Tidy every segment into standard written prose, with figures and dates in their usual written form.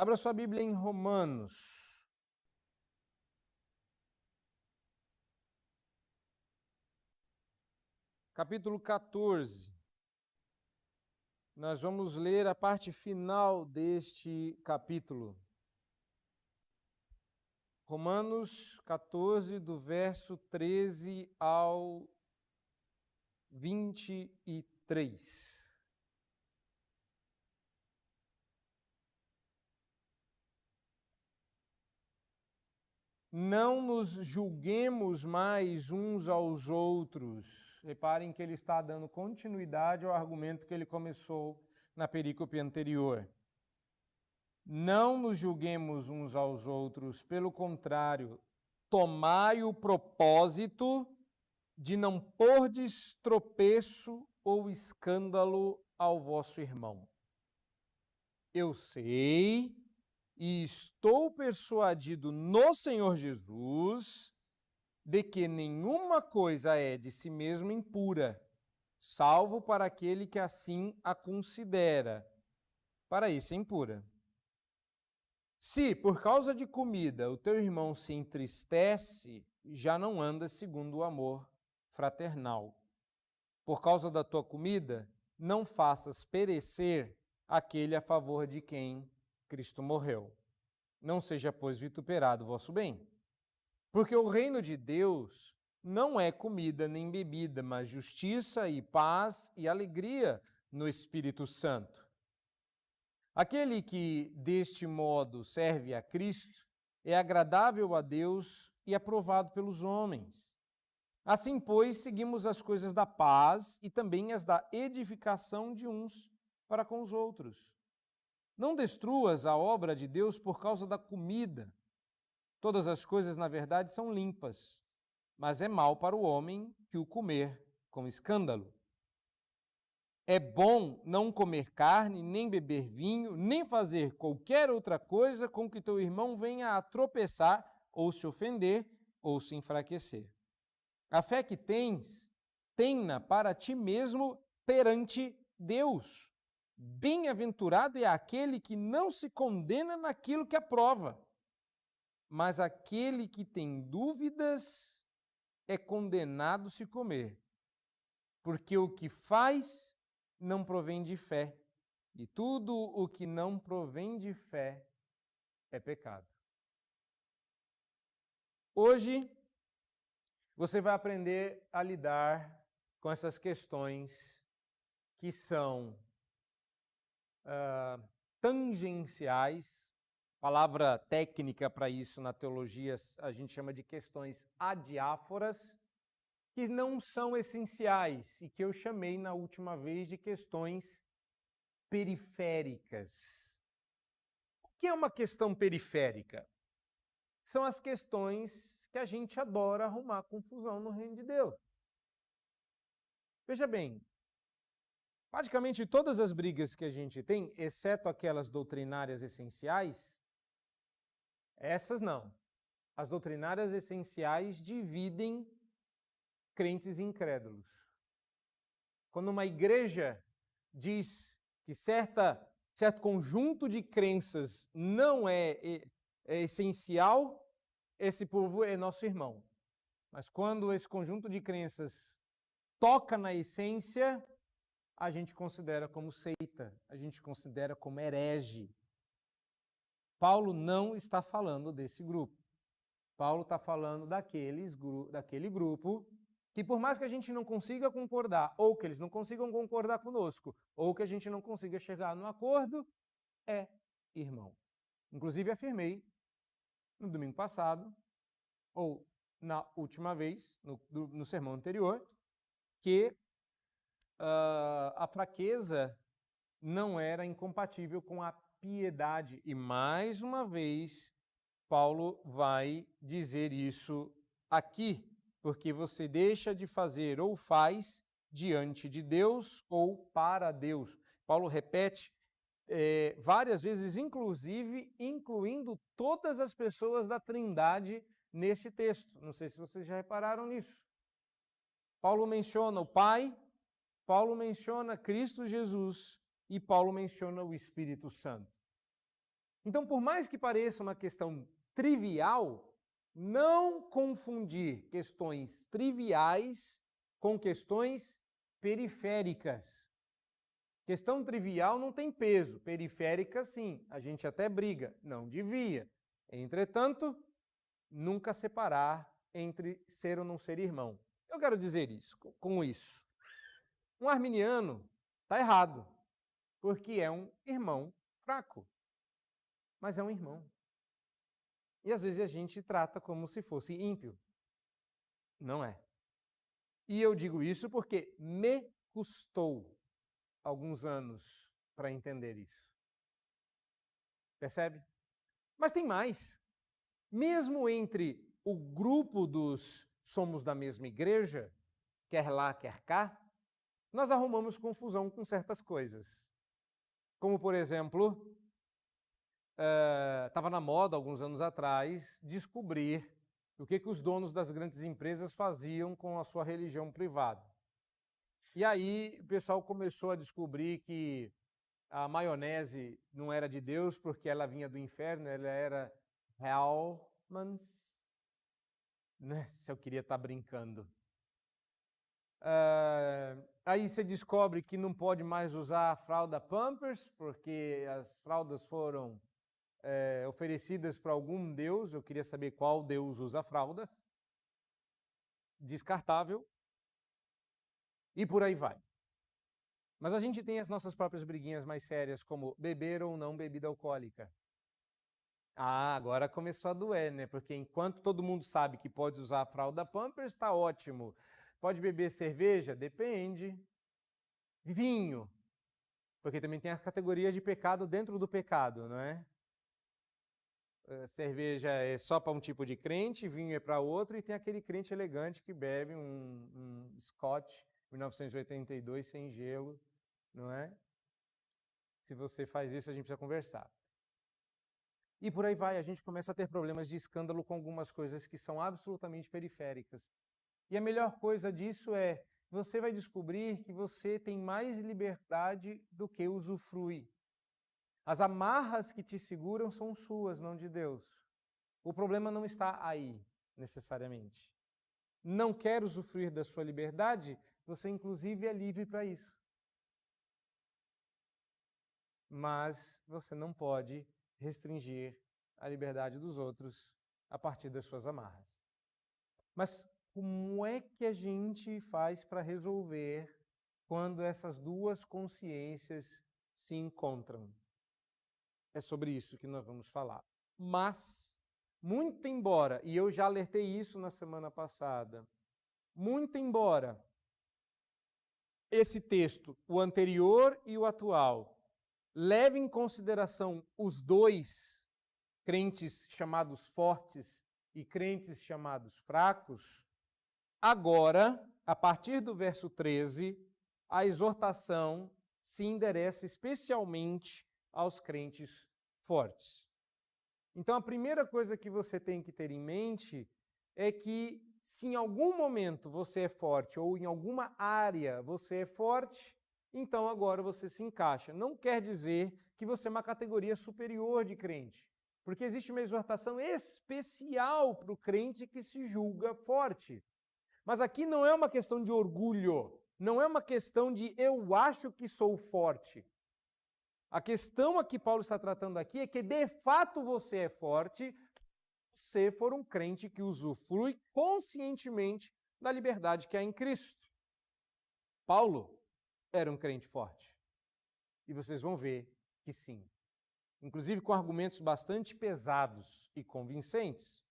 Abra sua Bíblia em Romanos. Capítulo 14. Nós vamos ler a parte final deste capítulo. Romanos 14, do verso 13 ao 23. Não nos julguemos mais uns aos outros. Reparem que ele está dando continuidade ao argumento que ele começou na perícope anterior. Não nos julguemos uns aos outros, pelo contrário, tomai o propósito de não pordes tropeço ou escândalo ao vosso irmão. Eu sei e estou persuadido no Senhor Jesus de que nenhuma coisa é de si mesma impura, salvo para aquele que assim a considera. Para isso é impura. Se, por causa de comida, o teu irmão se entristece, já não anda segundo o amor fraternal. Por causa da tua comida, não faças perecer aquele a favor de quem Cristo morreu. Não seja, pois, vituperado o vosso bem. Porque o reino de Deus não é comida nem bebida, mas justiça e paz e alegria no Espírito Santo. Aquele que deste modo serve a Cristo é agradável a Deus e aprovado pelos homens. Assim, pois, seguimos as coisas da paz e também as da edificação de uns para com os outros. Não destruas a obra de Deus por causa da comida. Todas as coisas, na verdade, são limpas, mas é mal para o homem que o comer com escândalo. É bom não comer carne, nem beber vinho, nem fazer qualquer outra coisa com que teu irmão venha a tropeçar, ou se ofender, ou se enfraquecer. A fé que tens, tem-na para ti mesmo perante Deus. Bem-aventurado é aquele que não se condena naquilo que aprova, mas aquele que tem dúvidas é condenado se comer, porque o que faz não provém de fé, e tudo o que não provém de fé é pecado. Hoje, você vai aprender a lidar com essas questões que são tangenciais. Palavra técnica para isso na teologia a gente chama de questões adiáforas, que não são essenciais e que eu chamei na última vez de questões periféricas. O que é uma questão periférica? São as questões que a gente adora arrumar confusão no reino de Deus. Veja bem, praticamente todas as brigas que a gente tem, exceto aquelas doutrinárias essenciais, essas não. As doutrinárias essenciais dividem crentes e incrédulos. Quando uma igreja diz que certo conjunto de crenças não é essencial, esse povo é nosso irmão. Mas quando esse conjunto de crenças toca na essência, a gente considera como seita, a gente considera como herege. Paulo não está falando desse grupo. Paulo está falando daquele grupo que, por mais que a gente não consiga concordar, ou que eles não consigam concordar conosco, ou que a gente não consiga chegar num acordo, é irmão. Inclusive, afirmei no domingo passado, ou na última vez, no sermão anterior, que a fraqueza não era incompatível com a piedade. E, mais uma vez, Paulo vai dizer isso aqui, porque você deixa de fazer ou faz diante de Deus ou para Deus. Paulo repete várias vezes, inclusive incluindo todas as pessoas da Trindade nesse texto. Não sei se vocês já repararam nisso. Paulo menciona o Pai, Paulo menciona Cristo Jesus e Paulo menciona o Espírito Santo. Então, por mais que pareça uma questão trivial, não confundir questões triviais com questões periféricas. Questão trivial não tem peso, periférica sim, a gente até briga, não devia. Entretanto, nunca separar entre ser ou não ser irmão. Eu quero dizer isso, com isso. Um arminiano está errado, porque é um irmão fraco, mas é um irmão. E às vezes a gente trata como se fosse ímpio. Não é. E eu digo isso porque me custou alguns anos para entender isso. Percebe? Mas tem mais. Mesmo entre o grupo dos somos da mesma igreja, quer lá, quer cá, nós arrumamos confusão com certas coisas. Como, por exemplo, estava na moda, alguns anos atrás, descobrir o que os donos das grandes empresas faziam com a sua religião privada. E aí o pessoal começou a descobrir que a maionese não era de Deus porque ela vinha do inferno, ela era Hellmann's. Né? Se eu queria estar brincando. Aí você descobre que não pode mais usar a fralda Pampers, porque as fraldas foram oferecidas para algum deus. Eu queria saber qual deus usa a fralda. Descartável. E por aí vai. Mas a gente tem as nossas próprias briguinhas mais sérias, como beber ou não bebida alcoólica. Ah, agora começou a doer, né? Porque enquanto todo mundo sabe que pode usar a fralda Pampers, está ótimo. Pode beber cerveja? Depende. Vinho. Porque também tem as categorias de pecado dentro do pecado, não é? Cerveja é só para um tipo de crente, vinho é para outro, e tem aquele crente elegante que bebe um Scotch 1982 sem gelo, não é? Se você faz isso, a gente precisa conversar. E por aí vai, a gente começa a ter problemas de escândalo com algumas coisas que são absolutamente periféricas. E a melhor coisa disso é, você vai descobrir que você tem mais liberdade do que usufrui. As amarras que te seguram são suas, não de Deus. O problema não está aí, necessariamente. Não quer usufruir da sua liberdade? Você, inclusive, é livre para isso. Mas você não pode restringir a liberdade dos outros a partir das suas amarras. Mas como é que a gente faz para resolver quando essas duas consciências se encontram? É sobre isso que nós vamos falar. Mas, muito embora, e eu já alertei isso na semana passada, muito embora esse texto, o anterior e o atual, leve em consideração os dois, crentes chamados fortes e crentes chamados fracos, agora, a partir do verso 13, a exortação se endereça especialmente aos crentes fortes. Então, a primeira coisa que você tem que ter em mente é que, se em algum momento você é forte ou em alguma área você é forte, então agora você se encaixa. Não quer dizer que você é uma categoria superior de crente, porque existe uma exortação especial para o crente que se julga forte. Mas aqui não é uma questão de orgulho, não é uma questão de eu acho que sou forte. A questão a que Paulo está tratando aqui é que, de fato, você é forte se você for um crente que usufrui conscientemente da liberdade que há em Cristo. Paulo era um crente forte. E vocês vão ver que sim. Inclusive com argumentos bastante pesados e convincentes.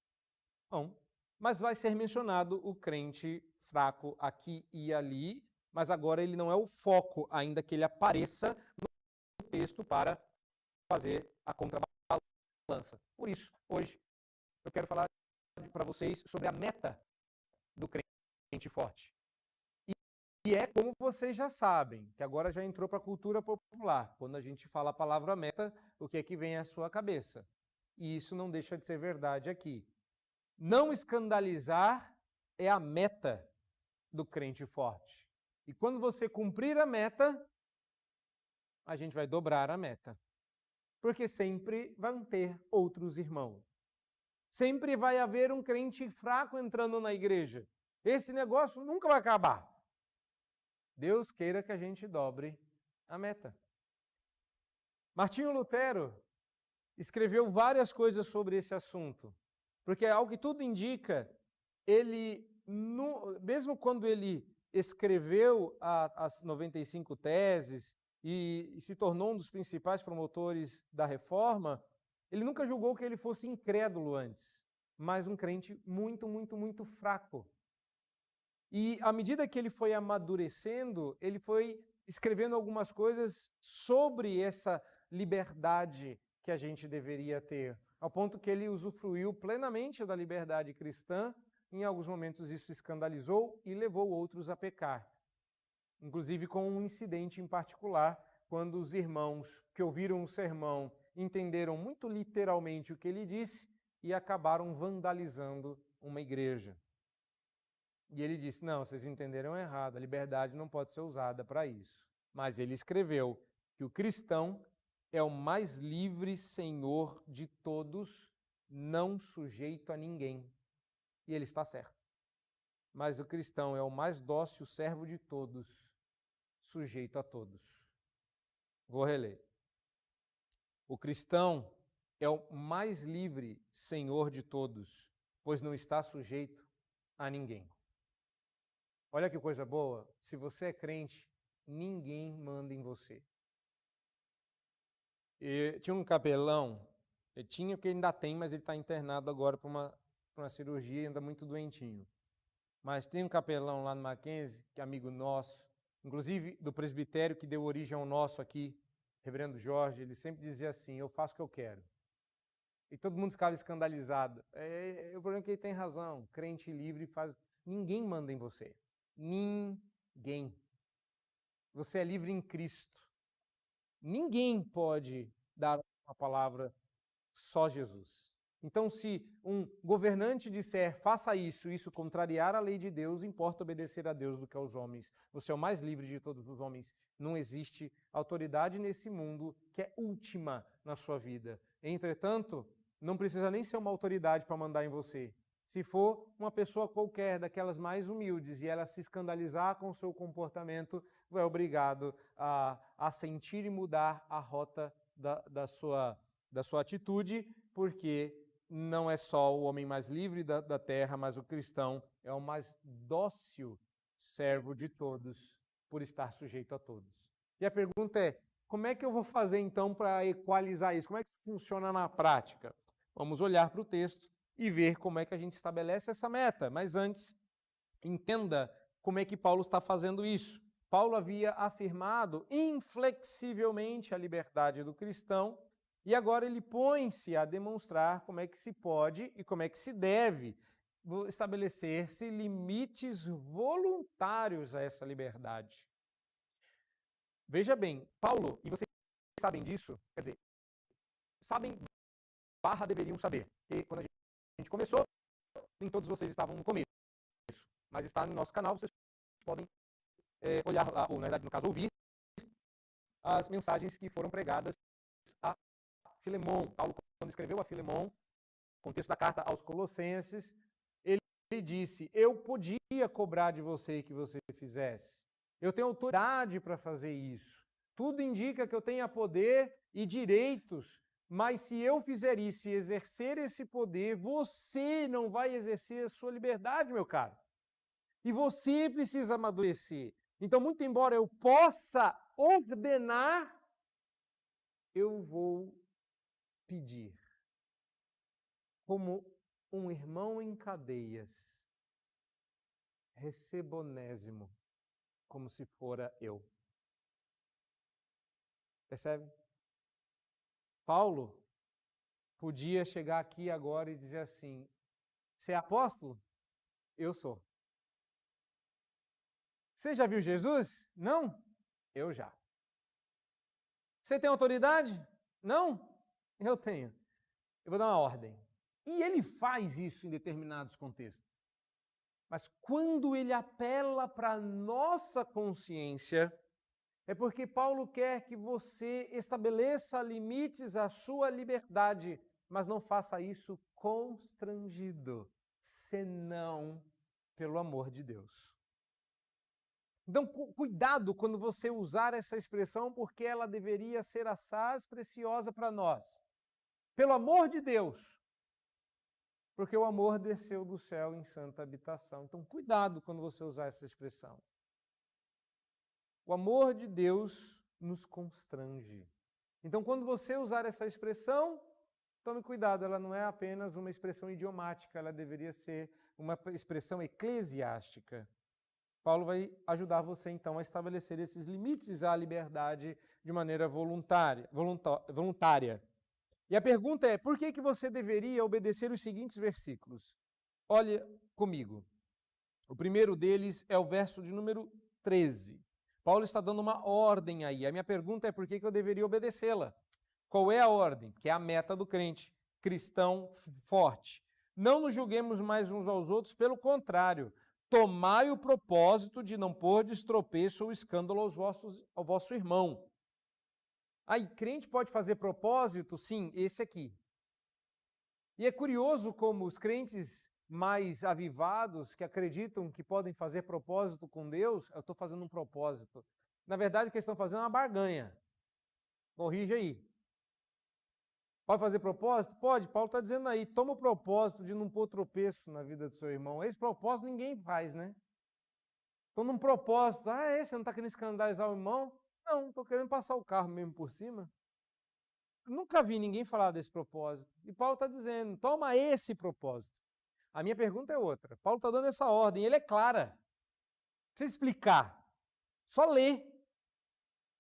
Bom, mas vai ser mencionado o crente fraco aqui e ali, mas agora ele não é o foco, ainda que ele apareça no texto para fazer a contrabalança. Por isso, hoje, eu quero falar para vocês sobre a meta do crente forte. E é como vocês já sabem, que agora já entrou para a cultura popular. Quando a gente fala a palavra meta, o que é que vem à sua cabeça? E isso não deixa de ser verdade aqui. Não escandalizar é a meta do crente forte. E quando você cumprir a meta, a gente vai dobrar a meta. Porque sempre vão ter outros irmãos. Sempre vai haver um crente fraco entrando na igreja. Esse negócio nunca vai acabar. Deus queira que a gente dobre a meta. Martinho Lutero escreveu várias coisas sobre esse assunto, porque ao que tudo indica, ele, mesmo quando ele escreveu as 95 teses e se tornou um dos principais promotores da reforma, ele nunca julgou que ele fosse incrédulo antes, mas um crente muito, muito, muito fraco. E à medida que ele foi amadurecendo, ele foi escrevendo algumas coisas sobre essa liberdade que a gente deveria ter, ao ponto que ele usufruiu plenamente da liberdade cristã. Em alguns momentos isso escandalizou e levou outros a pecar. Inclusive com um incidente em particular, quando os irmãos que ouviram o sermão entenderam muito literalmente o que ele disse e acabaram vandalizando uma igreja. E ele disse, não, vocês entenderam errado, a liberdade não pode ser usada para isso. Mas ele escreveu que o cristão é o mais livre senhor de todos, não sujeito a ninguém. E ele está certo. Mas o cristão é o mais dócil servo de todos, sujeito a todos. Vou reler. O cristão é o mais livre senhor de todos, pois não está sujeito a ninguém. Olha que coisa boa, se você é crente, ninguém manda em você. E tinha um capelão, tinha porque ainda tem, mas ele está internado agora para uma cirurgia, ainda muito doentinho. Mas tem um capelão lá no Mackenzie, que é amigo nosso, inclusive do presbitério que deu origem ao nosso aqui, Reverendo Jorge, ele sempre dizia assim, eu faço o que eu quero. E todo mundo ficava escandalizado. O problema é que ele tem razão, crente livre faz... Ninguém manda em você. Ninguém. Você é livre em Cristo. Ninguém pode dar uma palavra, só Jesus. Então, se um governante disser, faça isso, isso contrariar a lei de Deus, importa obedecer a Deus do que aos homens. Você é o mais livre de todos os homens. Não existe autoridade nesse mundo que é última na sua vida. Entretanto, não precisa nem ser uma autoridade para mandar em você. Se for uma pessoa qualquer, daquelas mais humildes, e ela se escandalizar com o seu comportamento, é obrigado a sentir e mudar a rota da sua atitude, porque não é só o homem mais livre da terra, mas o cristão é o mais dócil servo de todos, por estar sujeito a todos. E a pergunta é, como é que eu vou fazer então para equalizar isso? Como é que funciona na prática? Vamos olhar para o texto e ver como é que a gente estabelece essa meta. Mas antes, entenda como é que Paulo está fazendo isso. Paulo havia afirmado inflexivelmente a liberdade do cristão e agora ele põe-se a demonstrar como é que se pode e como é que se deve estabelecer-se limites voluntários a essa liberdade. Veja bem, Paulo, e vocês sabem disso, quer dizer, sabem / deveriam saber, que quando a gente começou, nem todos vocês estavam no começo, mas está no nosso canal, vocês podem olhar lá, ou na verdade, no caso, ouvir as mensagens que foram pregadas a Filemon. Paulo, quando escreveu a Filemon, contexto da carta aos Colossenses, ele disse, eu podia cobrar de você que você fizesse. Eu tenho autoridade para fazer isso. Tudo indica que eu tenha poder e direitos, mas se eu fizer isso e exercer esse poder, você não vai exercer a sua liberdade, meu caro. E você precisa amadurecer. Então, muito embora eu possa ordenar, eu vou pedir. Como um irmão em cadeias, receba onésimo, como se fora eu. Percebe? Paulo podia chegar aqui agora e dizer assim, você é apóstolo? Eu sou. Você já viu Jesus? Não? Eu já. Você tem autoridade? Não? Eu tenho. Eu vou dar uma ordem. E ele faz isso em determinados contextos. Mas quando ele apela para a nossa consciência, É porque Paulo quer que você estabeleça limites à sua liberdade, mas não faça isso constrangido, senão pelo amor de Deus. Então, cuidado quando você usar essa expressão, porque ela deveria ser assaz preciosa para nós. Pelo amor de Deus, porque o amor desceu do céu em santa habitação. Então, cuidado quando você usar essa expressão. O amor de Deus nos constrange. Então, quando você usar essa expressão, tome cuidado, ela não é apenas uma expressão idiomática, ela deveria ser uma expressão eclesiástica. Paulo vai ajudar você, então, a estabelecer esses limites à liberdade de maneira voluntária. E a pergunta é, por que você deveria obedecer os seguintes versículos? Olha comigo. O primeiro deles é o verso de número 13. Paulo está dando uma ordem aí. A minha pergunta é por que eu deveria obedecê-la? Qual é a ordem? Que é a meta do crente, cristão forte. Não nos julguemos mais uns aos outros, pelo contrário, tomai o propósito de não pôr de tropeço ou escândalo ao vosso irmão. Aí, crente pode fazer propósito? Sim, esse aqui. E é curioso como os crentes mais avivados, que acreditam que podem fazer propósito com Deus, eu estou fazendo um propósito. Na verdade, o que eles estão fazendo é uma barganha. Corrija aí. Pode fazer propósito? Pode. Paulo está dizendo aí, toma o propósito de não pôr tropeço na vida do seu irmão. Esse propósito ninguém faz, né? Estou num propósito. Você não está querendo escandalizar o irmão? Não, estou querendo passar o carro mesmo por cima. Nunca vi ninguém falar desse propósito. E Paulo está dizendo, toma esse propósito. A minha pergunta é outra. Paulo está dando essa ordem, ele é clara. Não precisa explicar. Só lê.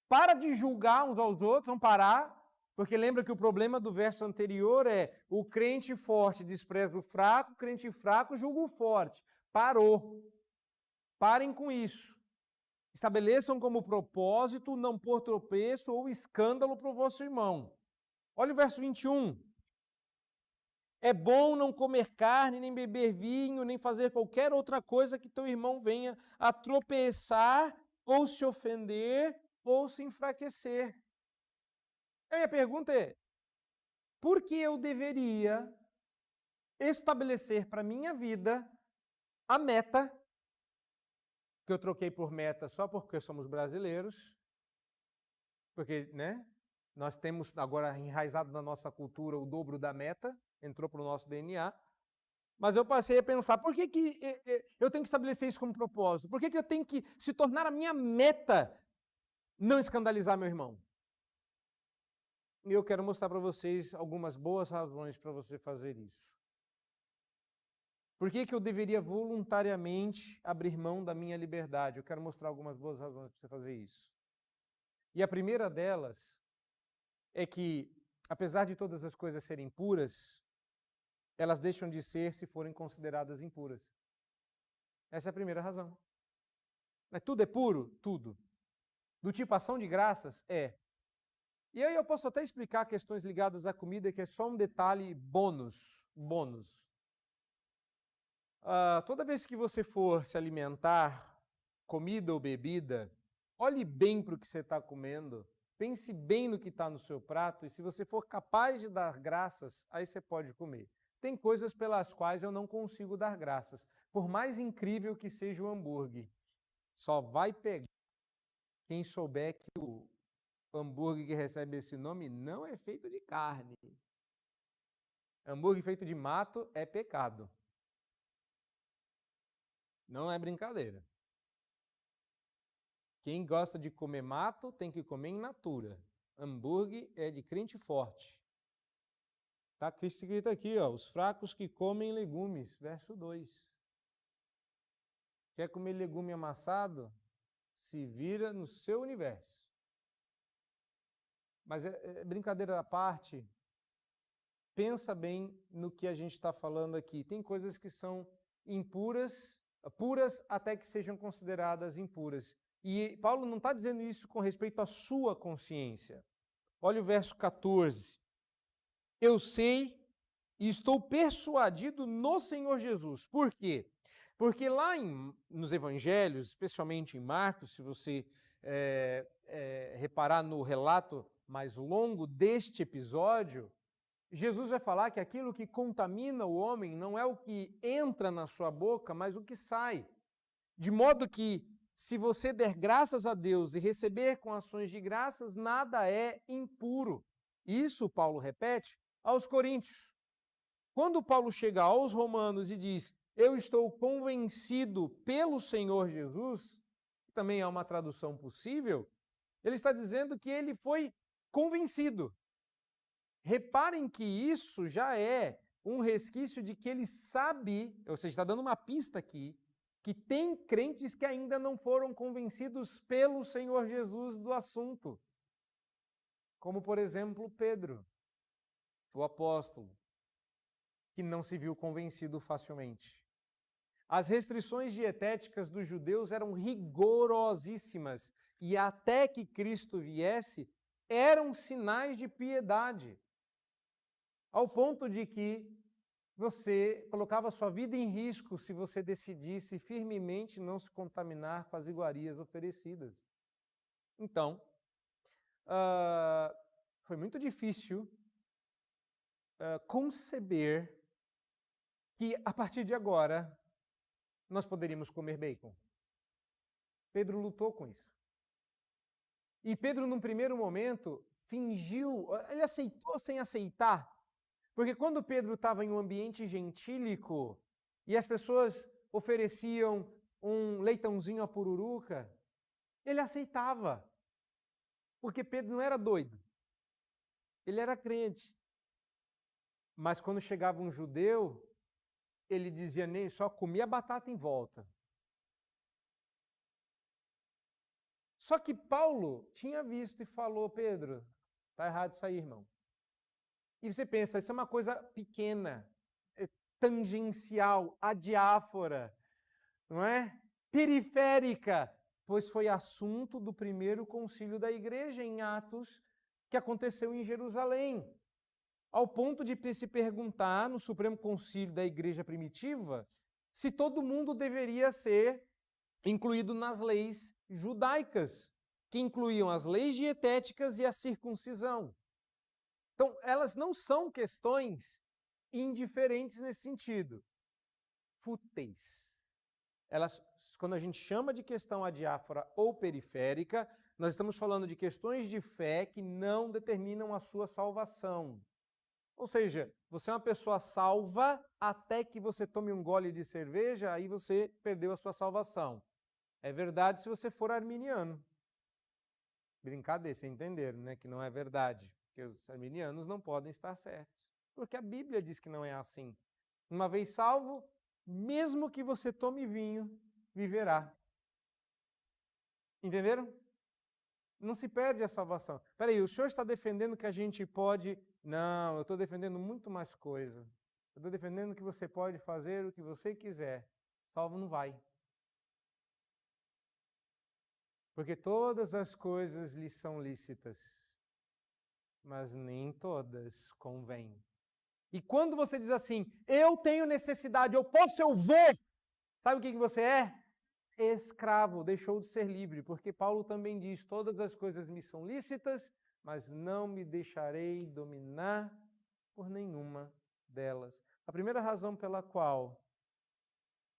Para de julgar uns aos outros, vamos parar, porque lembra que o problema do verso anterior é o crente forte despreza o fraco, o crente fraco julga o forte. Parou. Parem com isso. Estabeleçam como propósito não pôr tropeço ou escândalo para o vosso irmão. Olha o verso 21. É bom não comer carne, nem beber vinho, nem fazer qualquer outra coisa que teu irmão venha a tropeçar, ou se ofender, ou se enfraquecer. A minha pergunta é, por que eu deveria estabelecer para a minha vida a meta, que eu troquei por meta só porque somos brasileiros, porque, né, nós temos agora enraizado na nossa cultura o dobro da meta, entrou para o nosso DNA, mas eu passei a pensar, por que eu tenho que estabelecer isso como propósito? Por que eu tenho que se tornar a minha meta não escandalizar meu irmão? E eu quero mostrar para vocês algumas boas razões para você fazer isso. Por que eu deveria voluntariamente abrir mão da minha liberdade? Eu quero mostrar algumas boas razões para você fazer isso. E a primeira delas é que, apesar de todas as coisas serem puras, elas deixam de ser se forem consideradas impuras. Essa é a primeira razão. Mas tudo é puro? Tudo. Do tipo ação de graças? É. E aí eu posso até explicar questões ligadas à comida, que é só um detalhe bônus. Toda vez que você for se alimentar, comida ou bebida, olhe bem para o que você está comendo, pense bem no que está no seu prato, e se você for capaz de dar graças, aí você pode comer. Tem coisas pelas quais eu não consigo dar graças, por mais incrível que seja o hambúrguer. Só vai pegar quem souber que o hambúrguer que recebe esse nome não é feito de carne. Hambúrguer feito de mato é pecado. Não é brincadeira. Quem gosta de comer mato tem que comer in natura. Hambúrguer é de crente forte. Está escrito aqui, ó, os fracos que comem legumes, verso 2. Quer comer legume amassado? Se vira no seu universo. Mas brincadeira à parte, pensa bem no que a gente está falando aqui. Tem coisas que são impuras, puras até que sejam consideradas impuras. E Paulo não está dizendo isso com respeito à sua consciência. Olha o verso 14. Eu sei e estou persuadido no Senhor Jesus. Por quê? Porque lá nos evangelhos, especialmente em Marcos, se você reparar no relato mais longo deste episódio, Jesus vai falar que aquilo que contamina o homem não é o que entra na sua boca, mas o que sai. De modo que, se você der graças a Deus e receber com ações de graças, nada é impuro. Isso Paulo repete aos Coríntios. Quando Paulo chega aos Romanos e diz, eu estou convencido pelo Senhor Jesus, que também é uma tradução possível, ele está dizendo que ele foi convencido. Reparem que isso já é um resquício de que ele sabe, ou seja, está dando uma pista aqui, que tem crentes que ainda não foram convencidos pelo Senhor Jesus do assunto. Como, por exemplo, Pedro, o apóstolo, que não se viu convencido facilmente. As restrições dietéticas dos judeus eram rigorosíssimas e até que Cristo viesse, eram sinais de piedade, ao ponto de que você colocava sua vida em risco se você decidisse firmemente não se contaminar com as iguarias oferecidas. Então, foi muito difícil conceber que, a partir de agora, nós poderíamos comer bacon. Pedro lutou com isso. E Pedro, num primeiro momento, fingiu, ele aceitou sem aceitar. Porque quando Pedro estava em um ambiente gentílico e as pessoas ofereciam um leitãozinho à pururuca, ele aceitava. Porque Pedro não era doido. Ele era crente. Mas quando chegava um judeu, ele dizia nem só comia batata em volta. Só que Paulo tinha visto e falou, Pedro, está errado isso aí, irmão. E você pensa, isso é uma coisa pequena, tangencial, adiáfora, não é? Periférica, pois foi assunto do primeiro concílio da igreja em Atos, que aconteceu em Jerusalém. Ao ponto de se perguntar no Supremo Concílio da igreja primitiva se todo mundo deveria ser incluído nas leis judaicas, que incluíam as leis dietéticas e a circuncisão. Então, elas não são questões indiferentes nesse sentido. Fúteis. Elas, quando a gente chama de questão adiáfora ou periférica, nós estamos falando de questões de fé que não determinam a sua salvação. Ou seja, você é uma pessoa salva até que você tome um gole de cerveja, aí você perdeu a sua salvação. É verdade se você for arminiano. Brincadeira, vocês entenderam, né? Que não é verdade. Porque os arminianos não podem estar certos. Porque a Bíblia diz que não é assim. Uma vez salvo, mesmo que você tome vinho, viverá. Entenderam? Não se perde a salvação. Peraí, o senhor está defendendo que a gente pode... Não, eu estou defendendo muito mais coisa. Eu estou defendendo que você pode fazer o que você quiser. Salvo não vai. Porque todas as coisas lhe são lícitas, mas nem todas convêm. E quando você diz assim, eu tenho necessidade, eu posso, eu vou, sabe o que você é? Escravo, deixou de ser livre, porque Paulo também diz, todas as coisas me são lícitas, mas não me deixarei dominar por nenhuma delas. A primeira razão pela qual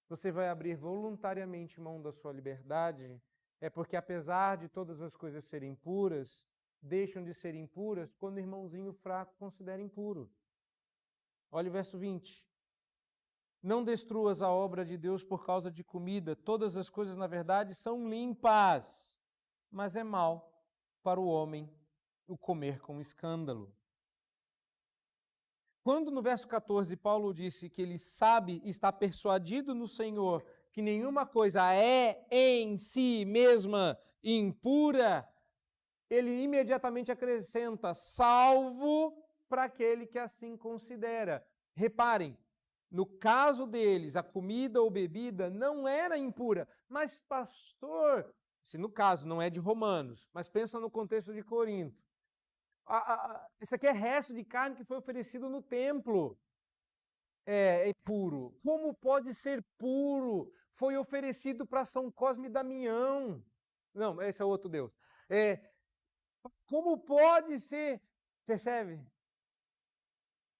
você vai abrir voluntariamente mão da sua liberdade é porque, apesar de todas as coisas serem puras, deixam de ser impuras quando o irmãozinho fraco considera impuro. Olha o verso 20. Não destruas a obra de Deus por causa de comida. Todas as coisas, na verdade, são limpas, mas é mal para o homem o comer com escândalo. Quando no verso 14 Paulo disse que ele sabe, está persuadido no Senhor, que nenhuma coisa é em si mesma impura, ele imediatamente acrescenta, salvo para aquele que assim considera. Reparem, no caso deles, a comida ou bebida não era impura, mas pastor, se no caso não é de Romanos, mas pensa no contexto de Corinto, isso aqui é resto de carne que foi oferecido no templo. É puro. Como pode ser puro? Foi oferecido para São Cosme e Damião. Não, esse é outro Deus. Como pode ser? Percebe?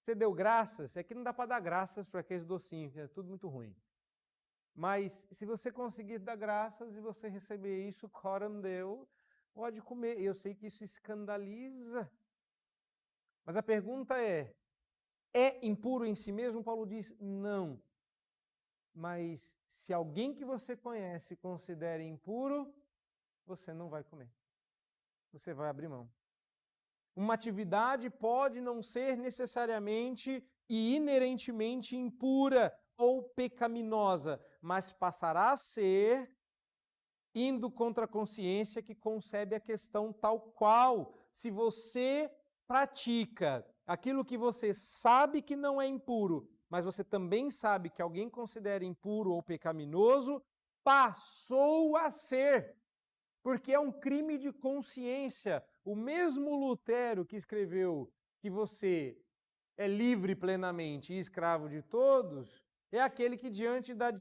Você deu graças? É que não dá para dar graças para aqueles docinhos, é tudo muito ruim. Mas se você conseguir dar graças e você receber isso, Coram deu, pode comer. Eu sei que isso escandaliza. Mas a pergunta é impuro em si mesmo? Paulo diz, não. Mas se alguém que você conhece considera impuro, você não vai comer. Você vai abrir mão. Uma atividade pode não ser necessariamente e inerentemente impura ou pecaminosa, mas passará a ser indo contra a consciência que concebe a questão tal qual. Se você pratica aquilo que você sabe que não é impuro, mas você também sabe que alguém considera impuro ou pecaminoso, passou a ser, porque é um crime de consciência. O mesmo Lutero que escreveu que você é livre plenamente e escravo de todos, é aquele que diante da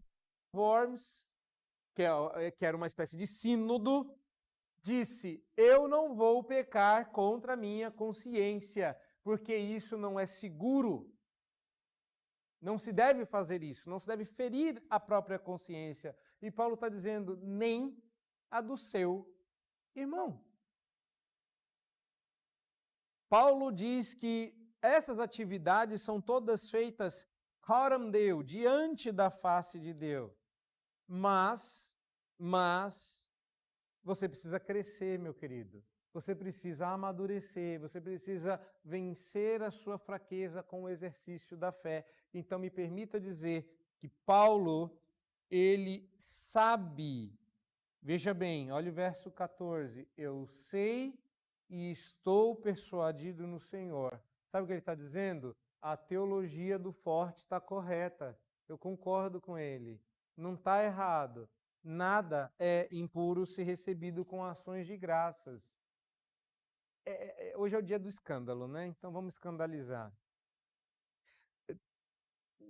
Worms, que era uma espécie de sínodo, disse: eu não vou pecar contra a minha consciência, porque isso não é seguro. Não se deve fazer isso, não se deve ferir a própria consciência. E Paulo está dizendo, nem a do seu irmão. Paulo diz que essas atividades são todas feitas coram Deo, diante da face de Deus. Mas você precisa crescer, meu querido. Você precisa amadurecer, você precisa vencer a sua fraqueza com o exercício da fé. Então me permita dizer que Paulo, ele sabe. Veja bem, olha o verso 14. Eu sei e estou persuadido no Senhor. Sabe o que ele está dizendo? A teologia do forte está correta. Eu concordo com ele. Não está errado. Nada é impuro se recebido com ações de graças. Hoje é o dia do escândalo, né? Então vamos escandalizar.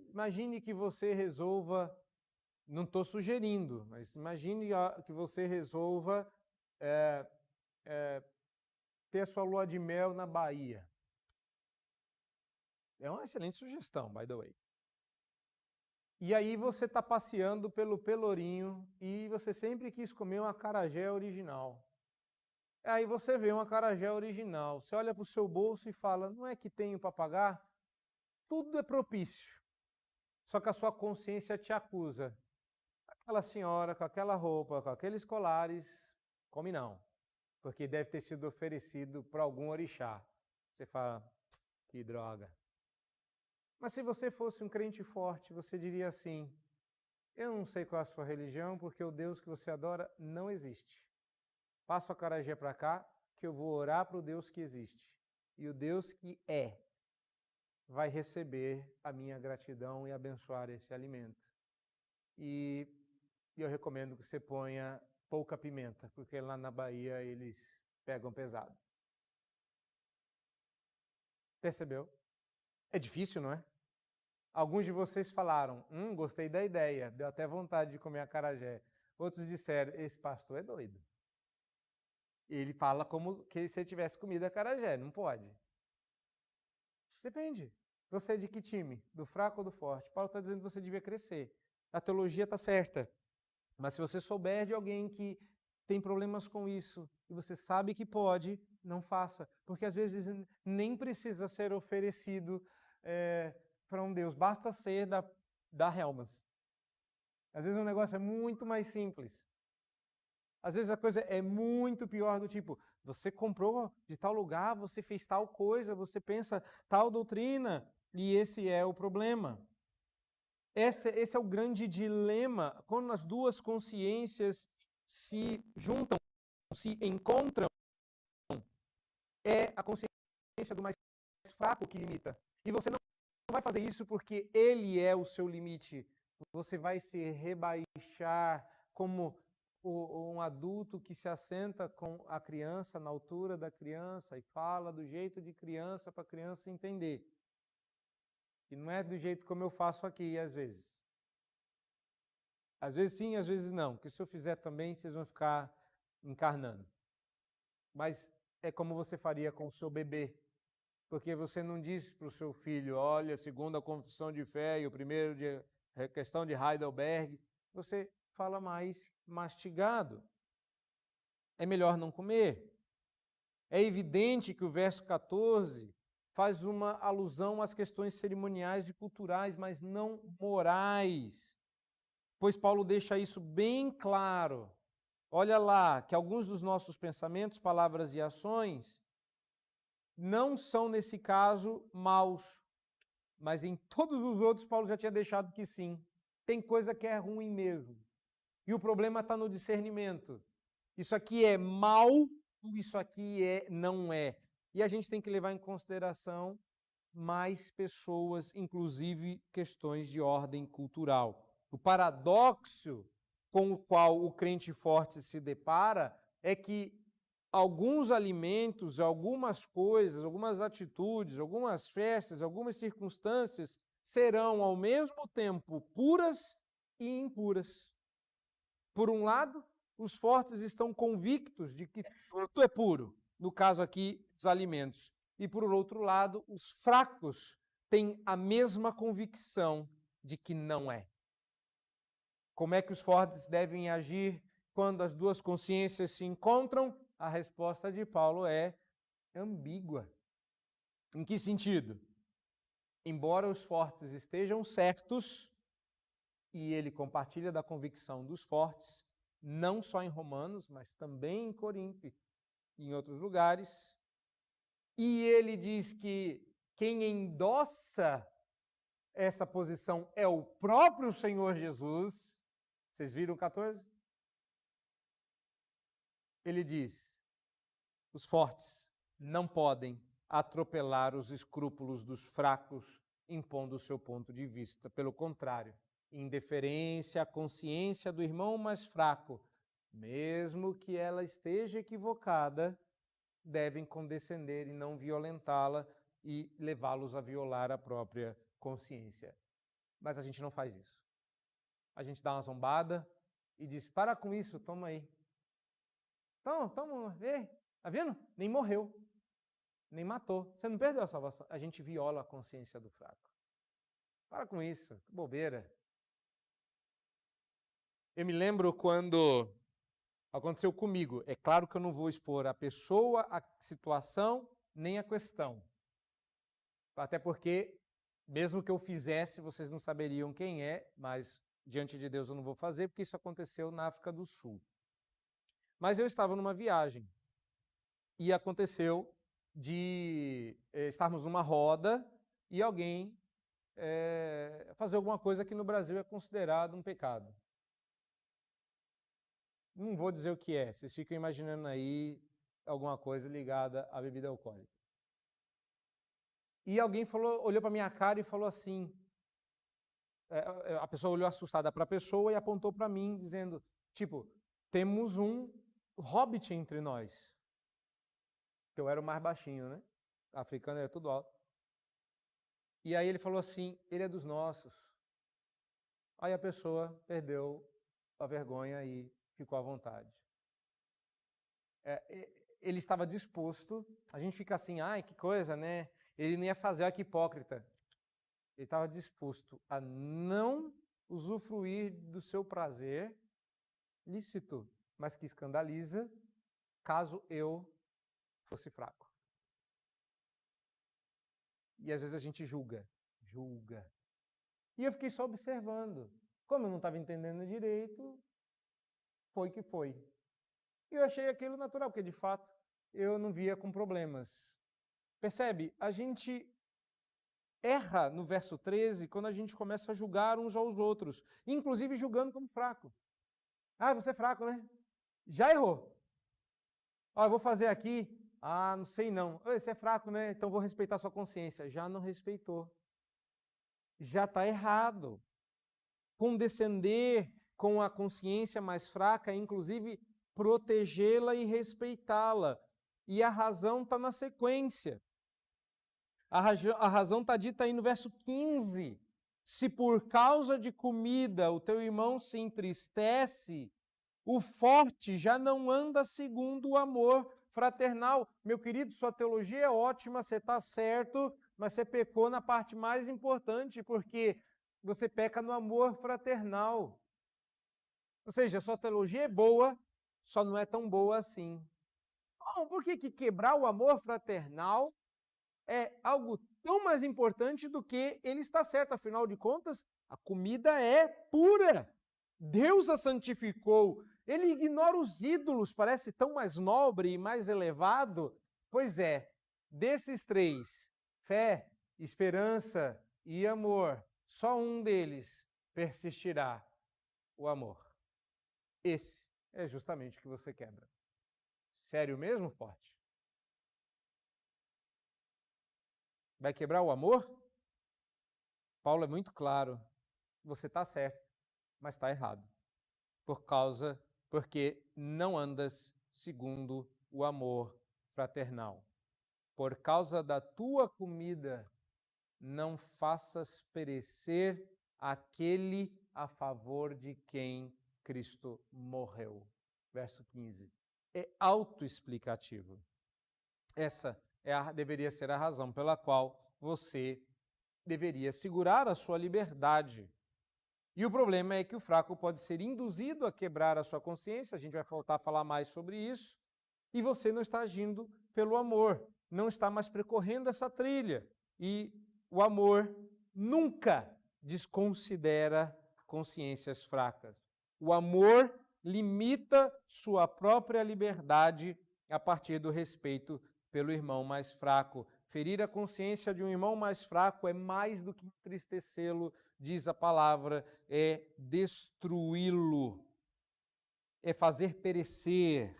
Imagine que você resolva, não estou sugerindo, mas imagine que você resolva ter a sua lua de mel na Bahia. É uma excelente sugestão, by the way. E aí você está passeando pelo Pelourinho e você sempre quis comer um acarajé original. Aí você vê um acarajé original, você olha para o seu bolso e fala, não é que tenho para pagar? Tudo é propício. Só que a sua consciência te acusa. Aquela senhora com aquela roupa, com aqueles colares, come não. Porque deve ter sido oferecido para algum orixá. Você fala, que droga. Mas se você fosse um crente forte, você diria assim, eu não sei qual é a sua religião, porque o Deus que você adora não existe. Passa o acarajé para cá, que eu vou orar para o Deus que existe. E o Deus que vai receber a minha gratidão e abençoar esse alimento. E eu recomendo que você ponha pouca pimenta, porque lá na Bahia eles pegam pesado. Percebeu? É difícil, não é? Alguns de vocês falaram, gostei da ideia, deu até vontade de comer acarajé. Outros disseram, esse pastor é doido. Ele fala como que se ele tivesse comido acarajé, não pode. Depende. Você é de que time? Do fraco ou do forte? Paulo está dizendo que você devia crescer. A teologia está certa. Mas se você souber de alguém que tem problemas com isso e você sabe que pode, não faça. Porque às vezes nem precisa ser oferecido para um Deus. Basta ser da Helmas. Às vezes o negócio é muito mais simples. Às vezes a coisa é muito pior, do tipo, você comprou de tal lugar, você fez tal coisa, você pensa tal doutrina, e esse é o problema. Esse é o grande dilema, quando as duas consciências se juntam, se encontram, é a consciência do mais fraco que limita. E você não vai fazer isso porque ele é o seu limite. Você vai se rebaixar como um adulto que se assenta com a criança na altura da criança e fala do jeito de criança para a criança entender. E não é do jeito como eu faço aqui, às vezes. Às vezes sim, às vezes não. Porque se eu fizer também, vocês vão ficar encarnando. Mas é como você faria com o seu bebê. Porque você não diz para o seu filho, olha, segundo a confissão de fé e o primeiro de questão de Heidelberg, você fala mais mastigado. É melhor não comer. É evidente que o verso 14 faz uma alusão às questões cerimoniais e culturais, mas não morais. Pois Paulo deixa isso bem claro. Olha lá, que alguns dos nossos pensamentos, palavras e ações não são, nesse caso, maus. Mas em todos os outros, Paulo já tinha deixado que sim. Tem coisa que é ruim mesmo. E o problema está no discernimento. Isso aqui é mal, isso aqui não é. E a gente tem que levar em consideração mais pessoas, inclusive questões de ordem cultural. O paradoxo com o qual o crente forte se depara é que alguns alimentos, algumas coisas, algumas atitudes, algumas festas, algumas circunstâncias serão ao mesmo tempo puras e impuras. Por um lado, os fortes estão convictos de que tudo é puro, no caso aqui, os alimentos. E por outro lado, os fracos têm a mesma convicção de que não é. Como é que os fortes devem agir quando as duas consciências se encontram? A resposta de Paulo é ambígua. Em que sentido? Embora os fortes estejam certos, e ele compartilha da convicção dos fortes, não só em Romanos, mas também em Corinto e em outros lugares, e ele diz que quem endossa essa posição é o próprio Senhor Jesus. Vocês viram 14? Ele diz: os fortes não podem atropelar os escrúpulos dos fracos, impondo o seu ponto de vista. Pelo contrário, em deferência à consciência do irmão mais fraco, mesmo que ela esteja equivocada, devem condescender e não violentá-la e levá-los a violar a própria consciência. Mas a gente não faz isso. A gente dá uma zombada e diz: para com isso, toma aí. Toma, vê, tá vendo? Nem morreu, nem matou. Você não perdeu a salvação. A gente viola a consciência do fraco. Para com isso, que bobeira. Eu me lembro quando aconteceu comigo. É claro que eu não vou expor a pessoa, a situação, nem a questão. Até porque, mesmo que eu fizesse, vocês não saberiam quem é, mas diante de Deus eu não vou fazer, porque isso aconteceu na África do Sul. Mas eu estava numa viagem e aconteceu de estarmos numa roda e alguém fazer alguma coisa que no Brasil é considerado um pecado. Não vou dizer o que é, vocês ficam imaginando aí alguma coisa ligada à bebida alcoólica. E alguém olhou para minha cara e falou assim, a pessoa olhou assustada para a pessoa e apontou para mim, dizendo, tipo, temos um hobbit entre nós. Que eu era o mais baixinho, né? O africano era tudo alto. E aí ele falou assim, ele é dos nossos. Aí a pessoa perdeu a vergonha e ficou à vontade. Ele estava disposto, a gente fica assim, ai, que coisa, né? Ele não ia fazer, olha que hipócrita. Ele estava disposto a não usufruir do seu prazer lícito, mas que escandaliza, caso eu fosse fraco. E às vezes a gente julga. E eu fiquei só observando. Como eu não estava entendendo direito, foi que foi. E eu achei aquilo natural, porque de fato eu não via com problemas. Percebe? A gente erra no verso 13 quando a gente começa a julgar uns aos outros, inclusive julgando como fraco. Ah, você é fraco, né? Já errou. Eu vou fazer aqui. Ah, não sei não. Você é fraco, né? Então vou respeitar sua consciência. Já não respeitou. Já está errado. Condescender com a consciência mais fraca é, inclusive, protegê-la e respeitá-la. E a razão está na sequência. A razão está dita aí no verso 15. Se por causa de comida o teu irmão se entristece, O forte já não anda segundo o amor fraternal. Meu querido, sua teologia é ótima, você está certo, mas você pecou na parte mais importante, porque você peca no amor fraternal. Ou seja, sua teologia é boa, só não é tão boa assim. Bom, por que quebrar o amor fraternal é algo tão mais importante do que ele está certo? Afinal de contas, a comida é pura. Deus a santificou. Ele ignora os ídolos, parece tão mais nobre e mais elevado. Pois é, desses três, fé, esperança e amor, só um deles persistirá: o amor. Esse é justamente o que você quebra. Sério mesmo, forte? Vai quebrar o amor? Paulo é muito claro. Você está certo, mas está errado. Porque não andas segundo o amor fraternal. Por causa da tua comida, não faças perecer aquele a favor de quem Cristo morreu. Verso 15. É autoexplicativo. Essa deveria ser a razão pela qual você deveria segurar a sua liberdade. E o problema é que o fraco pode ser induzido a quebrar a sua consciência, a gente vai voltar a falar mais sobre isso, e você não está agindo pelo amor, não está mais percorrendo essa trilha. E o amor nunca desconsidera consciências fracas. O amor limita sua própria liberdade a partir do respeito pelo irmão mais fraco. Ferir a consciência de um irmão mais fraco é mais do que entristecê-lo, diz a palavra, é destruí-lo, é fazer perecer.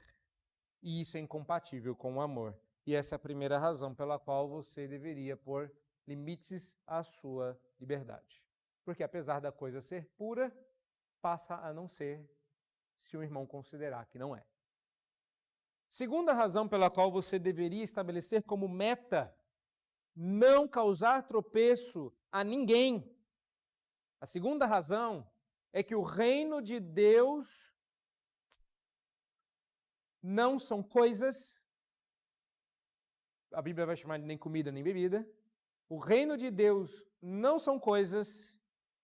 E isso é incompatível com o amor. E essa é a primeira razão pela qual você deveria pôr limites à sua liberdade. Porque apesar da coisa ser pura, passa a não ser se o irmão considerar que não é. Segunda razão pela qual você deveria estabelecer como meta não causar tropeço a ninguém. A segunda razão é que o reino de Deus não são coisas, a Bíblia vai chamar de nem comida nem bebida. O reino de Deus não são coisas,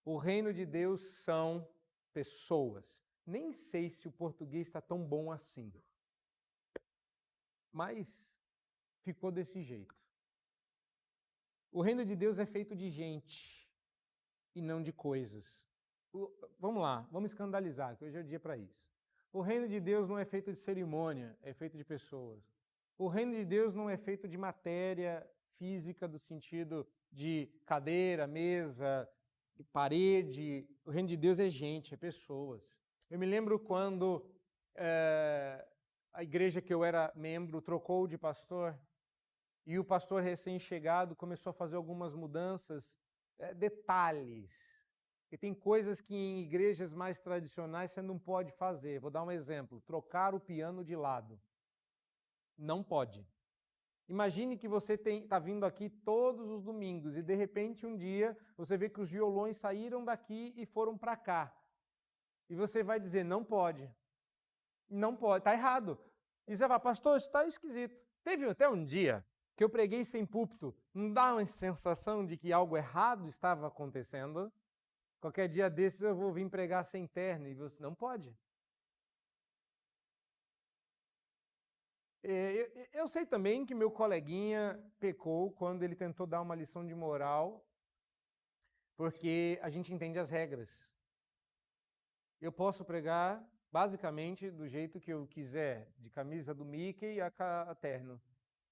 o reino de Deus são pessoas. Nem sei se o português está tão bom assim, mas ficou desse jeito. O reino de Deus é feito de gente e não de coisas. Vamos lá, vamos escandalizar, que hoje é o dia para isso. O reino de Deus não é feito de cerimônia, é feito de pessoas. O reino de Deus não é feito de matéria física do sentido de cadeira, mesa, parede. O reino de Deus é gente, é pessoas. Eu me lembro quando a igreja que eu era membro trocou de pastor e o pastor recém-chegado começou a fazer algumas mudanças, detalhes. E tem coisas que em igrejas mais tradicionais você não pode fazer. Vou dar um exemplo: trocar o piano de lado. Não pode. Imagine que você está vindo aqui todos os domingos e de repente um dia você vê que os violões saíram daqui e foram para cá. E você vai dizer, não pode. Não pode, está errado. E você vai, pastor, isso está esquisito. Teve até um dia que eu preguei sem púlpito. Não dá uma sensação de que algo errado estava acontecendo? Qualquer dia desses eu vou vir pregar sem terno e você não pode. Eu sei também que meu coleguinha pecou quando ele tentou dar uma lição de moral, porque a gente entende as regras. Eu posso pregar basicamente do jeito que eu quiser, de camisa do Mickey a terno.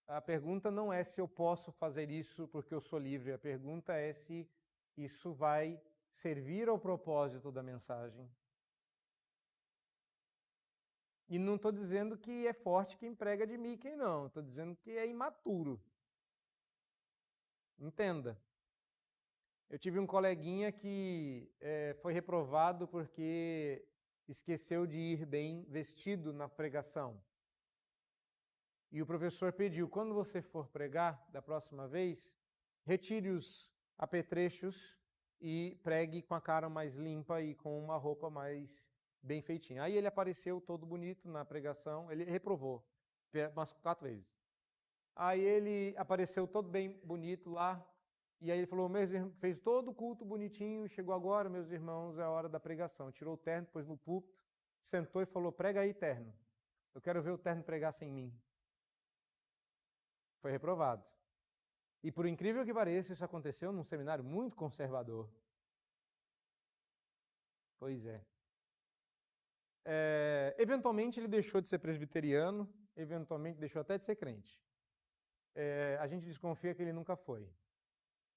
A pergunta não é se eu posso fazer isso porque eu sou livre, a pergunta é se isso vai servir ao propósito da mensagem. E não estou dizendo que é forte quem prega de Mickey, não. Estou dizendo que é imaturo. Entenda. Eu tive um coleguinha que foi reprovado porque esqueceu de ir bem vestido na pregação. E o professor pediu, quando você for pregar da próxima vez, retire os apetrechos e pregue com a cara mais limpa e com uma roupa mais bem feitinho. Aí ele apareceu todo bonito na pregação, ele reprovou umas 4 vezes. Aí ele apareceu todo bem bonito lá, e aí ele falou, fez todo o culto bonitinho, chegou agora, meus irmãos, é a hora da pregação. Tirou o terno, pôs no púlpito, sentou e falou, prega aí, terno. Eu quero ver o terno pregar sem mim. Foi reprovado. E por incrível que pareça, isso aconteceu num seminário muito conservador. Pois é. Eventualmente ele deixou de ser presbiteriano, eventualmente deixou até de ser crente. A gente desconfia que ele nunca foi.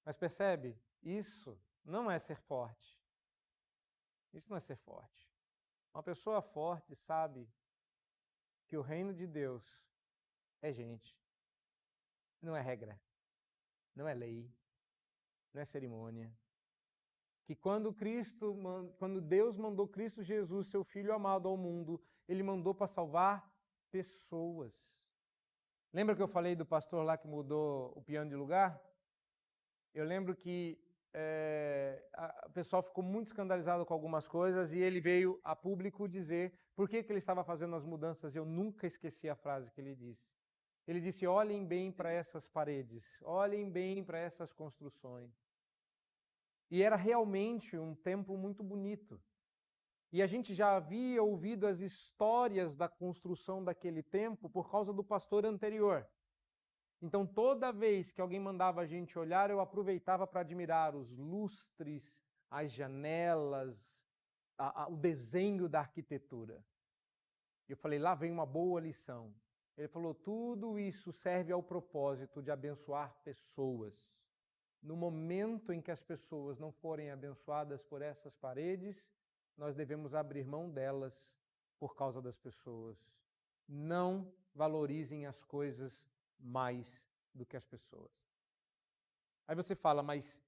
Mas percebe? Isso não é ser forte. Isso não é ser forte. Uma pessoa forte sabe que o reino de Deus é gente. Não é regra. Não é lei. Não é cerimônia. Que quando Deus mandou Cristo Jesus, seu Filho amado, ao mundo, Ele mandou para salvar pessoas. Lembra que eu falei do pastor lá que mudou o piano de lugar? Eu lembro que o pessoal ficou muito escandalizado com algumas coisas e ele veio a público dizer por que ele estava fazendo as mudanças. Eu nunca esqueci a frase que ele disse. Ele disse, olhem bem para essas paredes, olhem bem para essas construções. E era realmente um templo muito bonito. E a gente já havia ouvido as histórias da construção daquele templo por causa do pastor anterior. Então, toda vez que alguém mandava a gente olhar, eu aproveitava para admirar os lustres, as janelas, o desenho da arquitetura. Eu falei, lá vem uma boa lição. Ele falou, tudo isso serve ao propósito de abençoar pessoas. No momento em que as pessoas não forem abençoadas por essas paredes, nós devemos abrir mão delas por causa das pessoas. Não valorizem as coisas mais do que as pessoas. Aí você fala, mas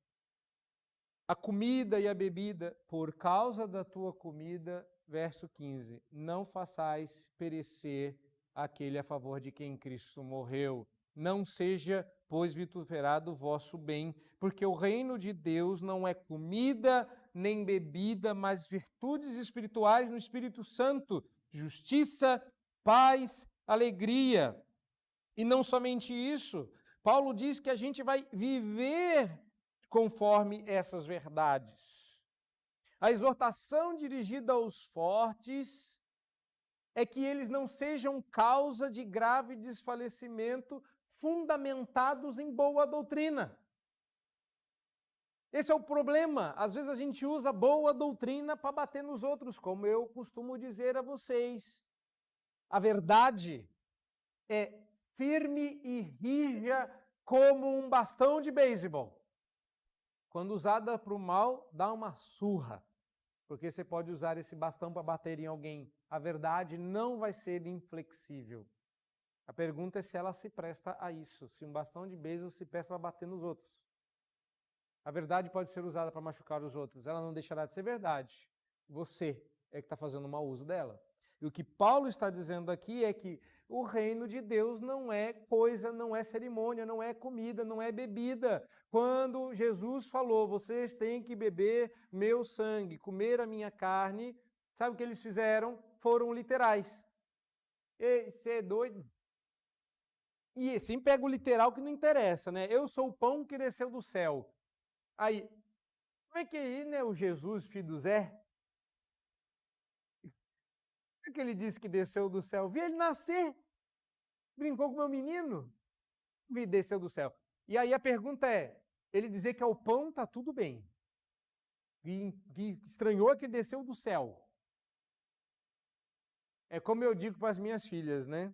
a comida e a bebida, por causa da tua comida, verso 15, não façais perecer aquele a favor de quem Cristo morreu. Não seja, pois, vituperado o vosso bem, porque o reino de Deus não é comida nem bebida, mas virtudes espirituais no Espírito Santo, justiça, paz, alegria. E não somente isso, Paulo diz que a gente vai viver conforme essas verdades. A exortação dirigida aos fortes é que eles não sejam causa de grave desfalecimento, fundamentados em boa doutrina. Esse é o problema. Às vezes a gente usa boa doutrina para bater nos outros, como eu costumo dizer a vocês. A verdade é firme e rija como um bastão de beisebol. Quando usada para o mal, dá uma surra, porque você pode usar esse bastão para bater em alguém. A verdade não vai ser inflexível. A pergunta é se ela se presta a isso, se um bastão de beisebol se presta para bater nos outros. A verdade pode ser usada para machucar os outros, ela não deixará de ser verdade. Você é que está fazendo mau uso dela. E o que Paulo está dizendo aqui é que o reino de Deus não é coisa, não é cerimônia, não é comida, não é bebida. Quando Jesus falou, vocês têm que beber meu sangue, comer a minha carne, sabe o que eles fizeram? Foram literais. Ei, você é doido? E assim pega o literal que não interessa, né? Eu sou o pão que desceu do céu. Aí, como é que é isso, né? O Jesus, filho do Zé? Como é que ele disse que desceu do céu? Vi ele nascer. Brincou com meu menino. Me desceu do céu. E aí a pergunta é, ele dizer que é o pão, tá tudo bem. Que estranhou que ele desceu do céu. É como eu digo para as minhas filhas, né?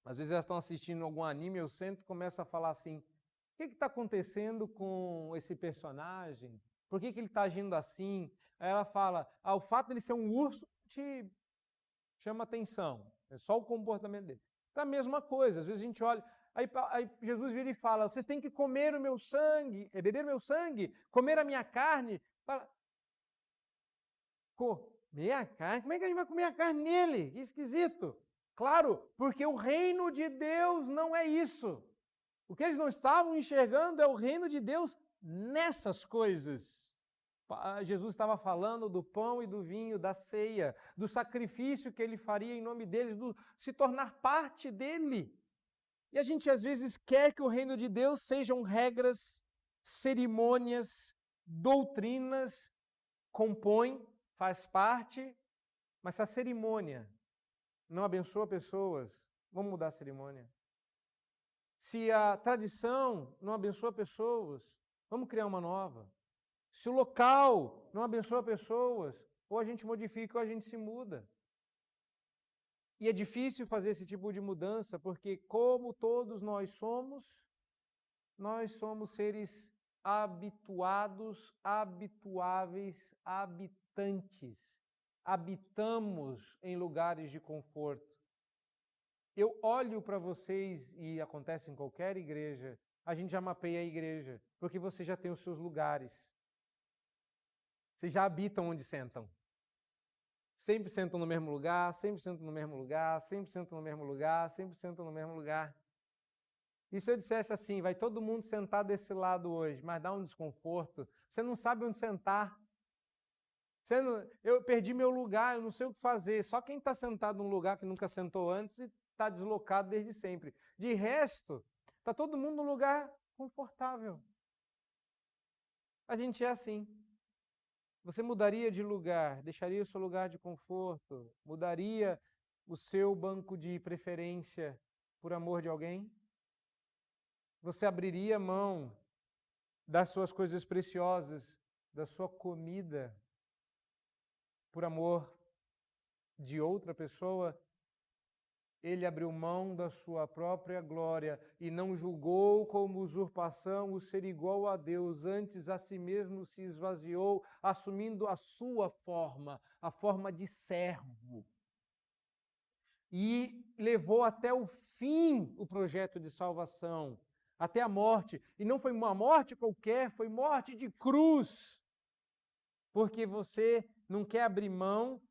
Às vezes elas estão assistindo algum anime, eu sento e começo a falar assim, o que está acontecendo com esse personagem? Por que ele está agindo assim? Aí ela fala, o fato de ele ser um urso te chama atenção. É só o comportamento dele. É a mesma coisa, às vezes a gente olha, aí Jesus vira e fala, vocês têm que comer o meu sangue, beber o meu sangue, comer a minha carne. Fala, comer a carne? Como é que a gente vai comer a carne nele? Que esquisito. Claro, porque o reino de Deus não é isso. O que eles não estavam enxergando é o reino de Deus nessas coisas. Jesus estava falando do pão e do vinho, da ceia, do sacrifício que ele faria em nome deles, do se tornar parte dele. E a gente às vezes quer que o reino de Deus sejam regras, cerimônias, doutrinas, compõe, faz parte, mas se a cerimônia não abençoa pessoas, vamos mudar a cerimônia. Se a tradição não abençoa pessoas, vamos criar uma nova. Se o local não abençoa pessoas, ou a gente modifica ou a gente se muda. E é difícil fazer esse tipo de mudança, porque como todos nós somos seres habituados, habituáveis, habitantes. Habitamos em lugares de conforto. Eu olho para vocês, e acontece em qualquer igreja, a gente já mapeia a igreja, porque você já tem os seus lugares. Vocês já habitam onde sentam. Sempre sentam no mesmo lugar, sempre sentam no mesmo lugar, sempre sentam no mesmo lugar, sempre sentam no mesmo lugar. E se eu dissesse assim, vai todo mundo sentar desse lado hoje, mas dá um desconforto, você não sabe onde sentar. Eu perdi meu lugar, eu não sei o que fazer. Só quem está sentado num lugar que nunca sentou antes e está deslocado desde sempre. De resto, está todo mundo num lugar confortável. A gente é assim. Você mudaria de lugar, deixaria o seu lugar de conforto, mudaria o seu banco de preferência por amor de alguém? Você abriria mão das suas coisas preciosas, da sua comida, por amor de outra pessoa? Ele abriu mão da sua própria glória e não julgou como usurpação o ser igual a Deus, antes a si mesmo se esvaziou, assumindo a sua forma, a forma de servo. E levou até o fim o projeto de salvação, até a morte. E não foi uma morte qualquer, foi morte de cruz. Porque você não quer abrir mão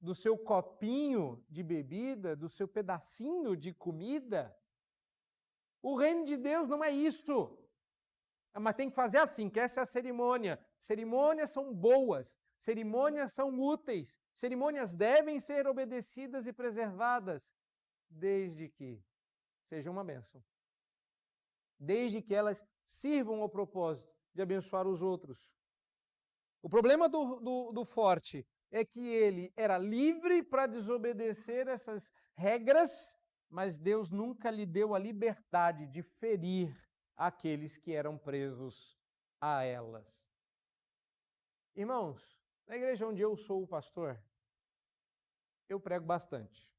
do seu copinho de bebida, do seu pedacinho de comida. O reino de Deus não é isso. Mas tem que fazer assim, que essa é a cerimônia. Cerimônias são boas, cerimônias são úteis, cerimônias devem ser obedecidas e preservadas, desde que sejam uma bênção. Desde que elas sirvam ao propósito de abençoar os outros. O problema do forte é que ele era livre para desobedecer essas regras, mas Deus nunca lhe deu a liberdade de ferir aqueles que eram presos a elas. Irmãos, na igreja onde eu sou o pastor, eu prego bastante.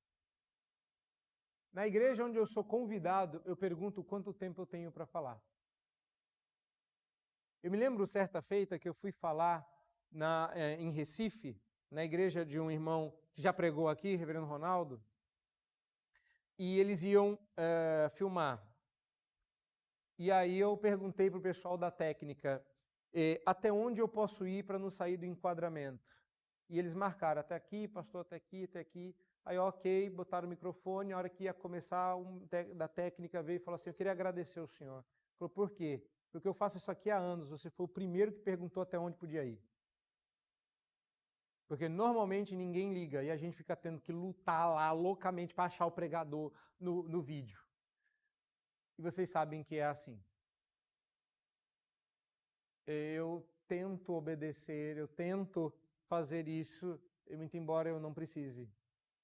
Na igreja onde eu sou convidado, eu pergunto quanto tempo eu tenho para falar. Eu me lembro certa feita que eu fui falar em Recife, na igreja de um irmão que já pregou aqui, reverendo Ronaldo, e eles iam filmar. E aí eu perguntei para o pessoal da técnica, até onde eu posso ir para não sair do enquadramento? E eles marcaram, até aqui, pastor, até aqui, até aqui. Aí, ok, botaram o microfone, a hora que ia começar, da técnica veio e falou assim, eu queria agradecer ao senhor. Falou, por quê? Porque eu faço isso aqui há anos, você foi o primeiro que perguntou até onde podia ir. Porque normalmente ninguém liga e a gente fica tendo que lutar lá loucamente para achar o pregador no vídeo. E vocês sabem que é assim. Eu tento obedecer, eu tento fazer isso, muito embora eu não precise.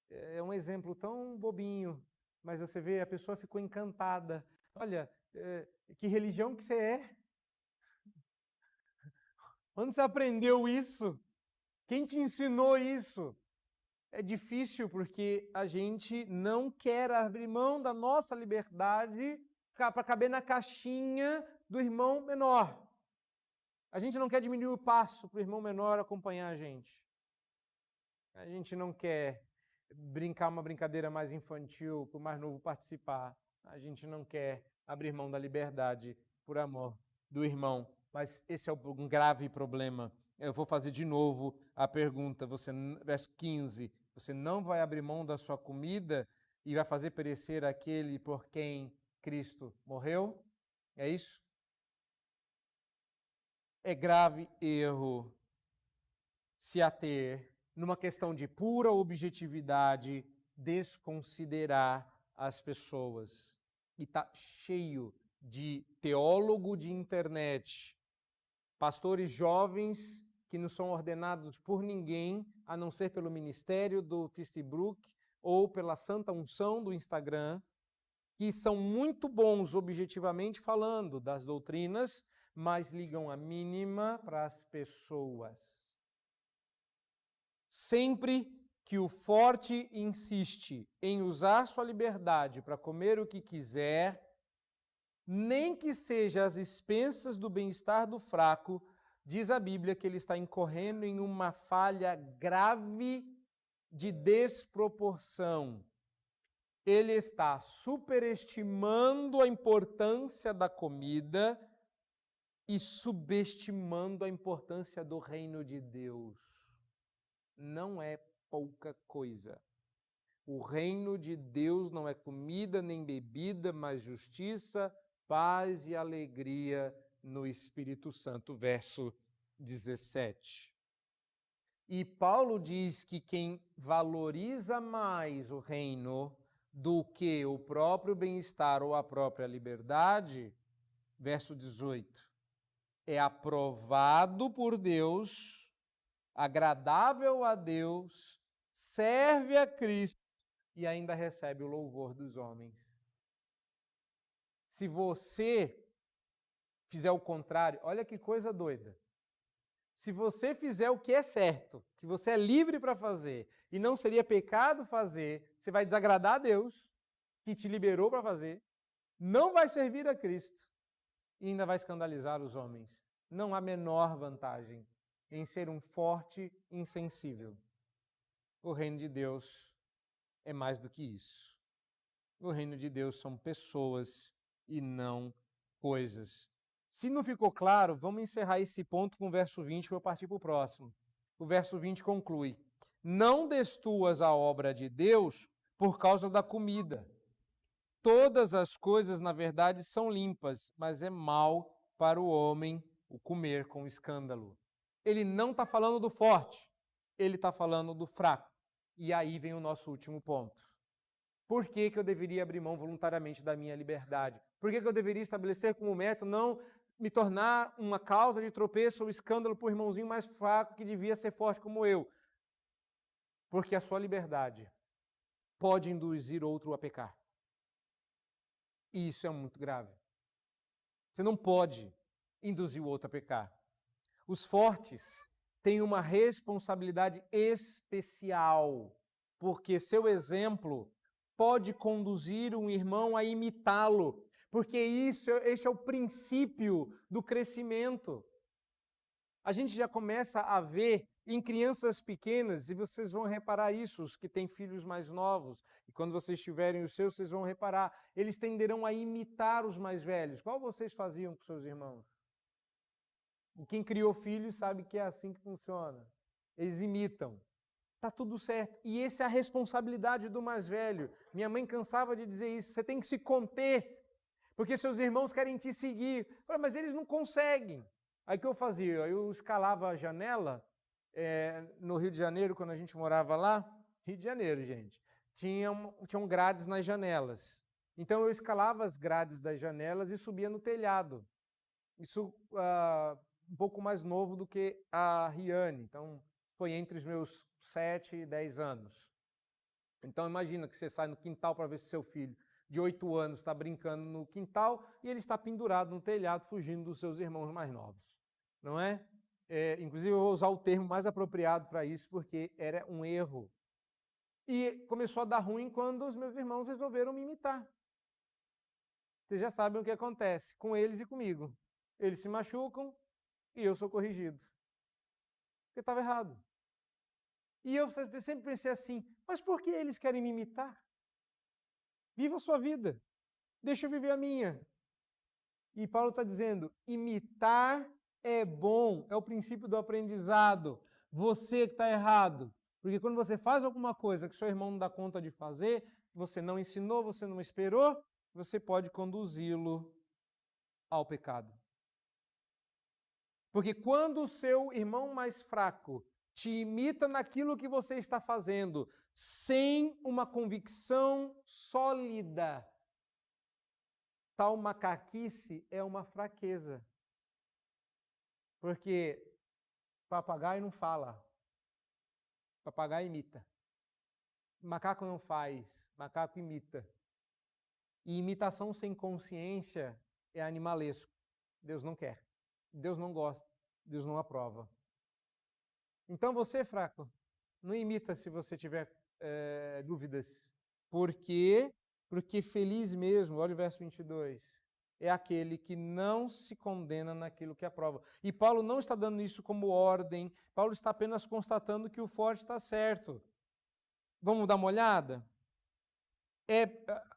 É um exemplo tão bobinho, mas você vê, a pessoa ficou encantada. Olha, que religião que você é? Onde você aprendeu isso? Quem te ensinou isso? É difícil porque a gente não quer abrir mão da nossa liberdade para caber na caixinha do irmão menor. A gente não quer diminuir o passo para o irmão menor acompanhar a gente. A gente não quer brincar uma brincadeira mais infantil para o mais novo participar. A gente não quer abrir mão da liberdade por amor do irmão. Mas esse é um grave problema. Eu vou fazer de novo a pergunta, verso 15. Você não vai abrir mão da sua comida e vai fazer perecer aquele por quem Cristo morreu? É isso? É grave erro se ater numa questão de pura objetividade, desconsiderar as pessoas. E está cheio de teólogo de internet, pastores jovens que não são ordenados por ninguém, a não ser pelo ministério do Facebook ou pela santa unção do Instagram, que são muito bons objetivamente falando das doutrinas, mas ligam a mínima para as pessoas. Sempre que o forte insiste em usar sua liberdade para comer o que quiser, nem que seja às expensas do bem-estar do fraco, diz a Bíblia que ele está incorrendo em uma falha grave de desproporção. Ele está superestimando a importância da comida e subestimando a importância do reino de Deus. Não é pouca coisa. O reino de Deus não é comida nem bebida, mas justiça, paz e alegria no Espírito Santo. Verso 17. E Paulo diz que quem valoriza mais o reino do que o próprio bem-estar ou a própria liberdade, verso 18, é aprovado por Deus, agradável a Deus, serve a Cristo e ainda recebe o louvor dos homens. Se você fizer o contrário, olha que coisa doida. Se você fizer o que é certo, que você é livre para fazer, e não seria pecado fazer, você vai desagradar a Deus, que te liberou para fazer, não vai servir a Cristo e ainda vai escandalizar os homens. Não há menor vantagem em ser um forte insensível. O reino de Deus é mais do que isso. O reino de Deus são pessoas e não coisas. Se não ficou claro, vamos encerrar esse ponto com o verso 20 para eu partir para o próximo. O verso 20 conclui: não destruas a obra de Deus por causa da comida. Todas as coisas, na verdade, são limpas, mas é mal para o homem o comer com escândalo. Ele não está falando do forte, ele está falando do fraco. E aí vem o nosso último ponto. Por que eu deveria abrir mão voluntariamente da minha liberdade? Por que eu deveria estabelecer como método não me tornar uma causa de tropeço ou escândalo para o irmãozinho mais fraco que devia ser forte como eu? Porque a sua liberdade pode induzir outro a pecar. E isso é muito grave. Você não pode induzir o outro a pecar. Os fortes têm uma responsabilidade especial, porque seu exemplo pode conduzir um irmão a imitá-lo, porque este é o princípio do crescimento. A gente já começa a ver em crianças pequenas, e vocês vão reparar isso, os que têm filhos mais novos, e quando vocês tiverem os seus, vocês vão reparar, eles tenderão a imitar os mais velhos. Qual vocês faziam com seus irmãos? E quem criou filhos sabe que é assim que funciona. Eles imitam. Está tudo certo. E essa é a responsabilidade do mais velho. Minha mãe cansava de dizer isso. Você tem que se conter, porque seus irmãos querem te seguir. Mas eles não conseguem. Aí o que eu fazia? Eu escalava a janela, no Rio de Janeiro, quando a gente morava lá. Rio de Janeiro, gente. Tinham grades nas janelas. Então eu escalava as grades das janelas e subia no telhado. Isso um pouco mais novo do que a Riane. Então foi entre os meus 7 e 10 anos. Então imagina que você sai no quintal para ver se seu filho de 8 anos está brincando no quintal e ele está pendurado no telhado fugindo dos seus irmãos mais novos. Não é? Inclusive eu vou usar o termo mais apropriado para isso porque era um erro. E começou a dar ruim quando os meus irmãos resolveram me imitar. Vocês já sabem o que acontece com eles e comigo. Eles se machucam e eu sou corrigido. Porque estava errado. E eu sempre pensei assim, mas por que eles querem me imitar? Viva a sua vida, deixa eu viver a minha. E Paulo está dizendo, imitar é bom, é o princípio do aprendizado. Você que está errado. Porque quando você faz alguma coisa que seu irmão não dá conta de fazer, você não ensinou, você não esperou, você pode conduzi-lo ao pecado. Porque quando o seu irmão mais fraco te imita naquilo que você está fazendo, sem uma convicção sólida, tal macaquice é uma fraqueza. Porque papagaio não fala, papagaio imita. Macaco não faz, macaco imita. E imitação sem consciência é animalesco. Deus não quer, Deus não gosta, Deus não aprova. Então você, fraco, não imita se você tiver dúvidas. Por quê? Porque feliz mesmo, olha o verso 22, é aquele que não se condena naquilo que aprova. E Paulo não está dando isso como ordem, Paulo está apenas constatando que o forte está certo. Vamos dar uma olhada?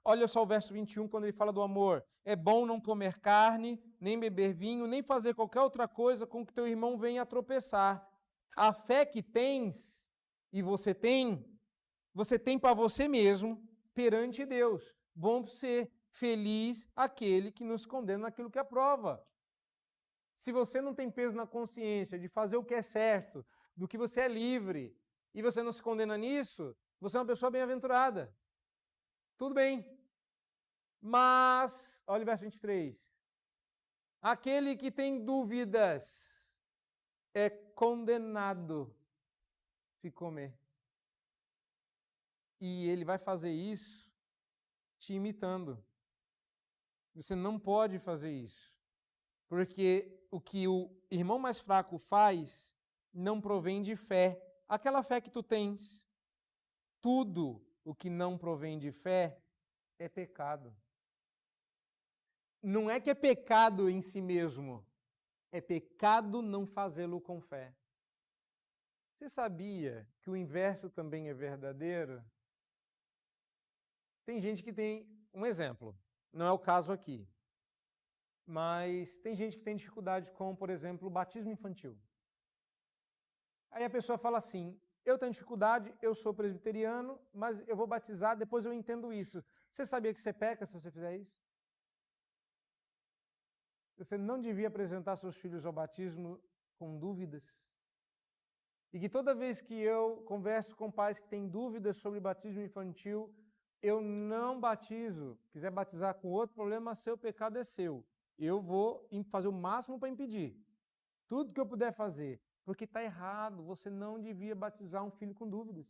Olha só o verso 21, quando ele fala do amor. É bom não comer carne, nem beber vinho, nem fazer qualquer outra coisa com que teu irmão venha a tropeçar. A fé que tens, e você tem para você mesmo, perante Deus. Bom ser feliz aquele que nos condena naquilo que aprova. Se você não tem peso na consciência de fazer o que é certo, do que você é livre, e você não se condena nisso, você é uma pessoa bem-aventurada. Tudo bem. Mas, olha o verso 23. Aquele que tem dúvidas é condenado se comer. E ele vai fazer isso te imitando. Você não pode fazer isso. Porque o que o irmão mais fraco faz não provém de fé. Aquela fé que tu tens. Tudo o que não provém de fé é pecado. Não é que é pecado em si mesmo, é pecado não fazê-lo com fé. Você sabia que o inverso também é verdadeiro? Tem gente que tem, um exemplo, não é o caso aqui, mas tem gente que tem dificuldade com, por exemplo, o batismo infantil. Aí a pessoa fala assim, eu tenho dificuldade, eu sou presbiteriano, mas eu vou batizar, depois eu entendo isso. Você sabia que você peca se você fizer isso? Você não devia apresentar seus filhos ao batismo com dúvidas. E que toda vez que eu converso com pais que têm dúvidas sobre batismo infantil, eu não batizo. Quiser batizar com outro problema, seu pecado é seu. Eu vou fazer o máximo para impedir. Tudo que eu puder fazer. Porque está errado. Você não devia batizar um filho com dúvidas.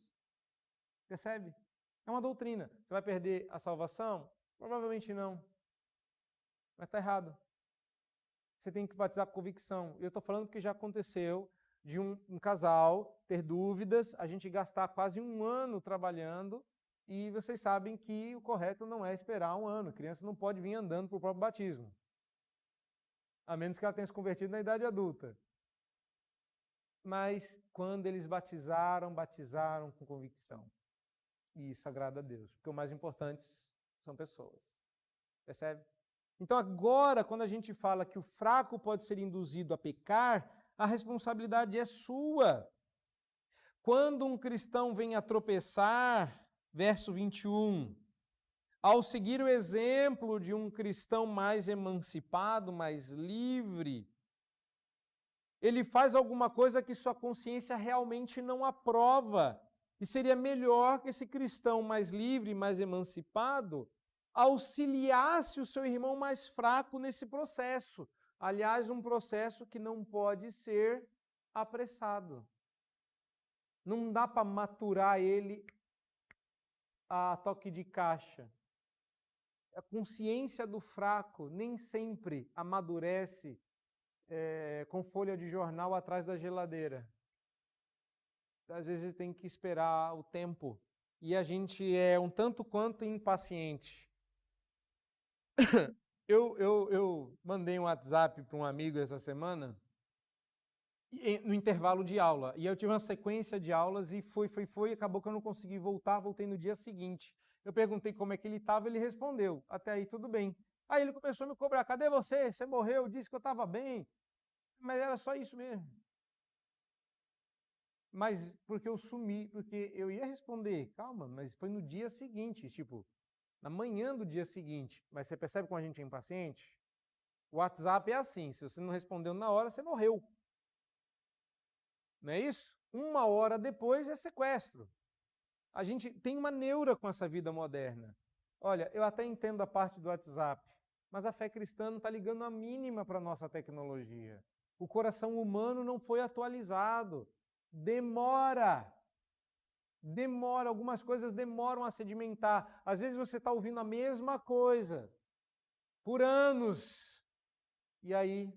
Percebe? É uma doutrina. Você vai perder a salvação? Provavelmente não. Mas está errado. Você tem que batizar com convicção. Eu estou falando que já aconteceu de um casal ter dúvidas, a gente gastar quase um ano trabalhando, e vocês sabem que o correto não é esperar um ano. A criança não pode vir andando para o próprio batismo. A menos que ela tenha se convertido na idade adulta. Mas quando eles batizaram com convicção. E isso agrada a Deus, porque o mais importante são pessoas. Percebe? Então agora, quando a gente fala que o fraco pode ser induzido a pecar, a responsabilidade é sua. Quando um cristão vem a tropeçar, verso 21, ao seguir o exemplo de um cristão mais emancipado, mais livre, ele faz alguma coisa que sua consciência realmente não aprova. E seria melhor que esse cristão mais livre, mais emancipado, auxiliasse o seu irmão mais fraco nesse processo. Aliás, um processo que não pode ser apressado. Não dá para maturar ele a toque de caixa. A consciência do fraco nem sempre amadurece com folha de jornal atrás da geladeira. Às vezes tem que esperar o tempo. E a gente é um tanto quanto impaciente. Eu mandei um WhatsApp para um amigo essa semana, no intervalo de aula. E eu tive uma sequência de aulas e foi, acabou que eu não consegui voltar, voltei no dia seguinte. Eu perguntei como é que ele estava, ele respondeu, até aí tudo bem. Aí ele começou a me cobrar, cadê você? Você morreu, disse que eu estava bem. Mas era só isso mesmo. Mas porque eu sumi, porque eu ia responder, calma, mas foi no dia seguinte, tipo, na manhã do dia seguinte. Mas você percebe como a gente é impaciente? O WhatsApp é assim, se você não respondeu na hora, você morreu. Não é isso? 1 hora depois é sequestro. A gente tem uma neura com essa vida moderna. Olha, eu até entendo a parte do WhatsApp, mas a fé cristã não está ligando a mínima para a nossa tecnologia. O coração humano não foi atualizado. Demora. Algumas coisas demoram a sedimentar. Às vezes você está ouvindo a mesma coisa por anos. E aí,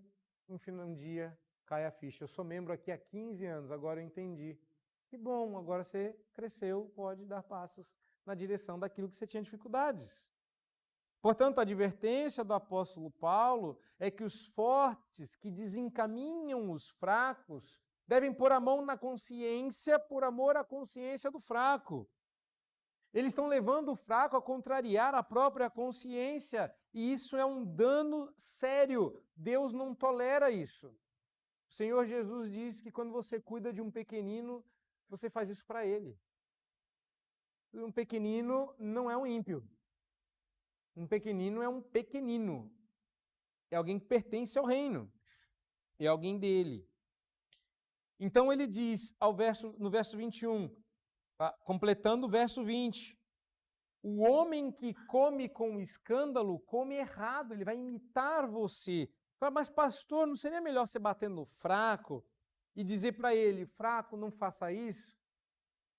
um dia, cai a ficha. Eu sou membro aqui há 15 anos, agora eu entendi. Que bom, agora você cresceu, pode dar passos na direção daquilo que você tinha dificuldades. Portanto, a advertência do apóstolo Paulo é que os fortes que desencaminham os fracos devem pôr a mão na consciência por amor à consciência do fraco. Eles estão levando o fraco a contrariar a própria consciência, e isso é um dano sério. Deus não tolera isso. O Senhor Jesus diz que quando você cuida de um pequenino, você faz isso para ele. Um pequenino não é um ímpio. Um pequenino é um pequenino. É alguém que pertence ao reino. É alguém dele. Então ele diz no verso 21, completando o verso 20, o homem que come com escândalo, come errado, ele vai imitar você. Mas pastor, não seria melhor você bater no fraco e dizer para ele, fraco, não faça isso?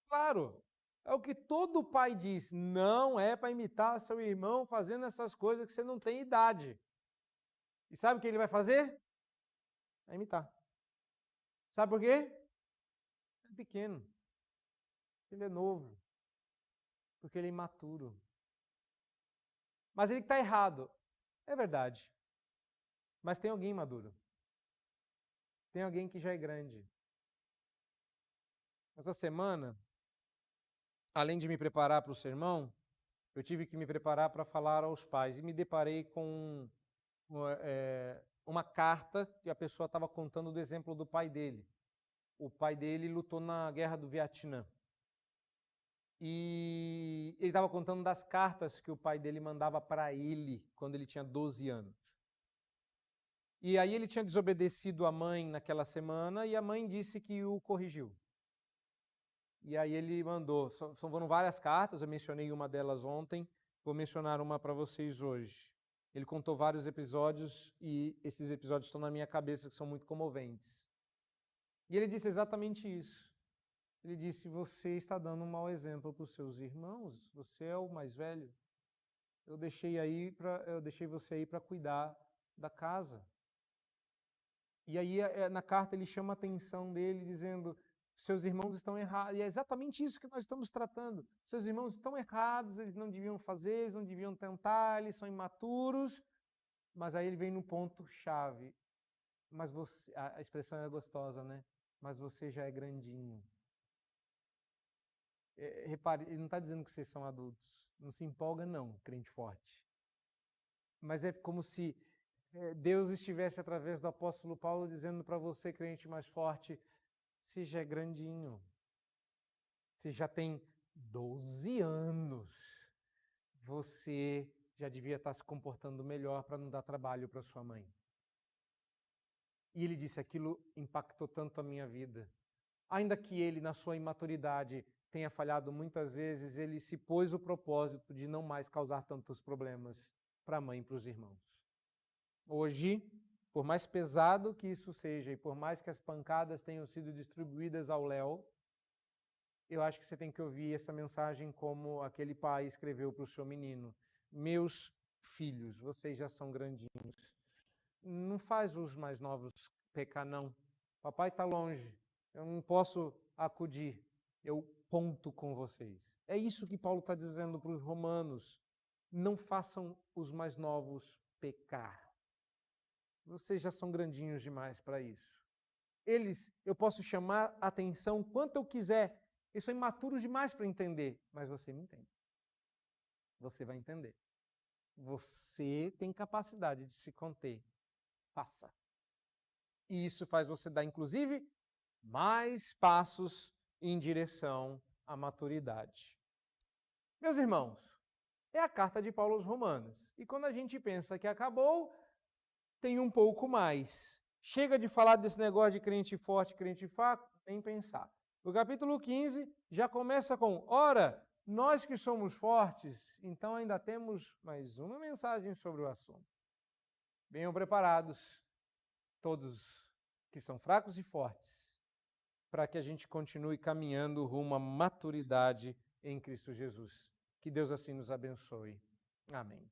Claro, é o que todo pai diz, não é para imitar seu irmão fazendo essas coisas que você não tem idade. E sabe o que ele vai fazer? Vai imitar. Sabe por quê? Ele é pequeno. Ele é novo. Porque ele é imaturo. Mas ele está errado. É verdade. Mas tem alguém maduro. Tem alguém que já é grande. Essa semana, além de me preparar para o sermão, eu tive que me preparar para falar aos pais. E me deparei com uma carta que a pessoa estava contando do exemplo do pai dele. O pai dele lutou na guerra do Vietnã. E ele estava contando das cartas que o pai dele mandava para ele quando ele tinha 12 anos. E aí ele tinha desobedecido a mãe naquela semana e a mãe disse que o corrigiu. E aí ele mandou, foram várias cartas, eu mencionei uma delas ontem, vou mencionar uma para vocês hoje. Ele contou vários episódios e esses episódios estão na minha cabeça que são muito comoventes. E ele disse exatamente isso. Ele disse, você está dando um mau exemplo para os seus irmãos, você é o mais velho. Eu deixei você aí para cuidar da casa. E aí na carta ele chama a atenção dele dizendo, seus irmãos estão errados. E é exatamente isso que nós estamos tratando. Seus irmãos estão errados, eles não deviam fazer, eles não deviam tentar, eles são imaturos. Mas aí ele vem no ponto-chave. Mas você, a expressão é gostosa, né? Mas você já é grandinho. Repare, ele não está dizendo que vocês são adultos. Não se empolga não, crente forte. Mas é como se Deus estivesse através do apóstolo Paulo dizendo para você, crente mais forte, você já é grandinho. Você já tem 12 anos. Você já devia estar se comportando melhor para não dar trabalho para sua mãe. E ele disse, aquilo impactou tanto a minha vida. Ainda que ele, na sua imaturidade, tenha falhado muitas vezes, ele se pôs o propósito de não mais causar tantos problemas para a mãe e para os irmãos. Hoje, por mais pesado que isso seja e por mais que as pancadas tenham sido distribuídas ao Léo, eu acho que você tem que ouvir essa mensagem como aquele pai escreveu para o seu menino. Meus filhos, vocês já são grandinhos. Não faz os mais novos pecar, não. Papai está longe, eu não posso acudir, eu ponto com vocês. É isso que Paulo está dizendo para os romanos. Não façam os mais novos pecar. Vocês já são grandinhos demais para isso. Eu posso chamar a atenção quanto eu quiser. Eles são imaturos demais para entender, mas você me entende. Você vai entender. Você tem capacidade de se conter. Faça. E isso faz você dar, inclusive, mais passos em direção à maturidade. Meus irmãos, é a carta de Paulo aos Romanos. E quando a gente pensa que acabou, tem um pouco mais. Chega de falar desse negócio de crente forte, crente nem pensar. O capítulo 15 já começa com: ora, nós que somos fortes, então ainda temos mais uma mensagem sobre o assunto. Venham preparados, todos que são fracos e fortes, para que a gente continue caminhando rumo à maturidade em Cristo Jesus. Que Deus assim nos abençoe. Amém.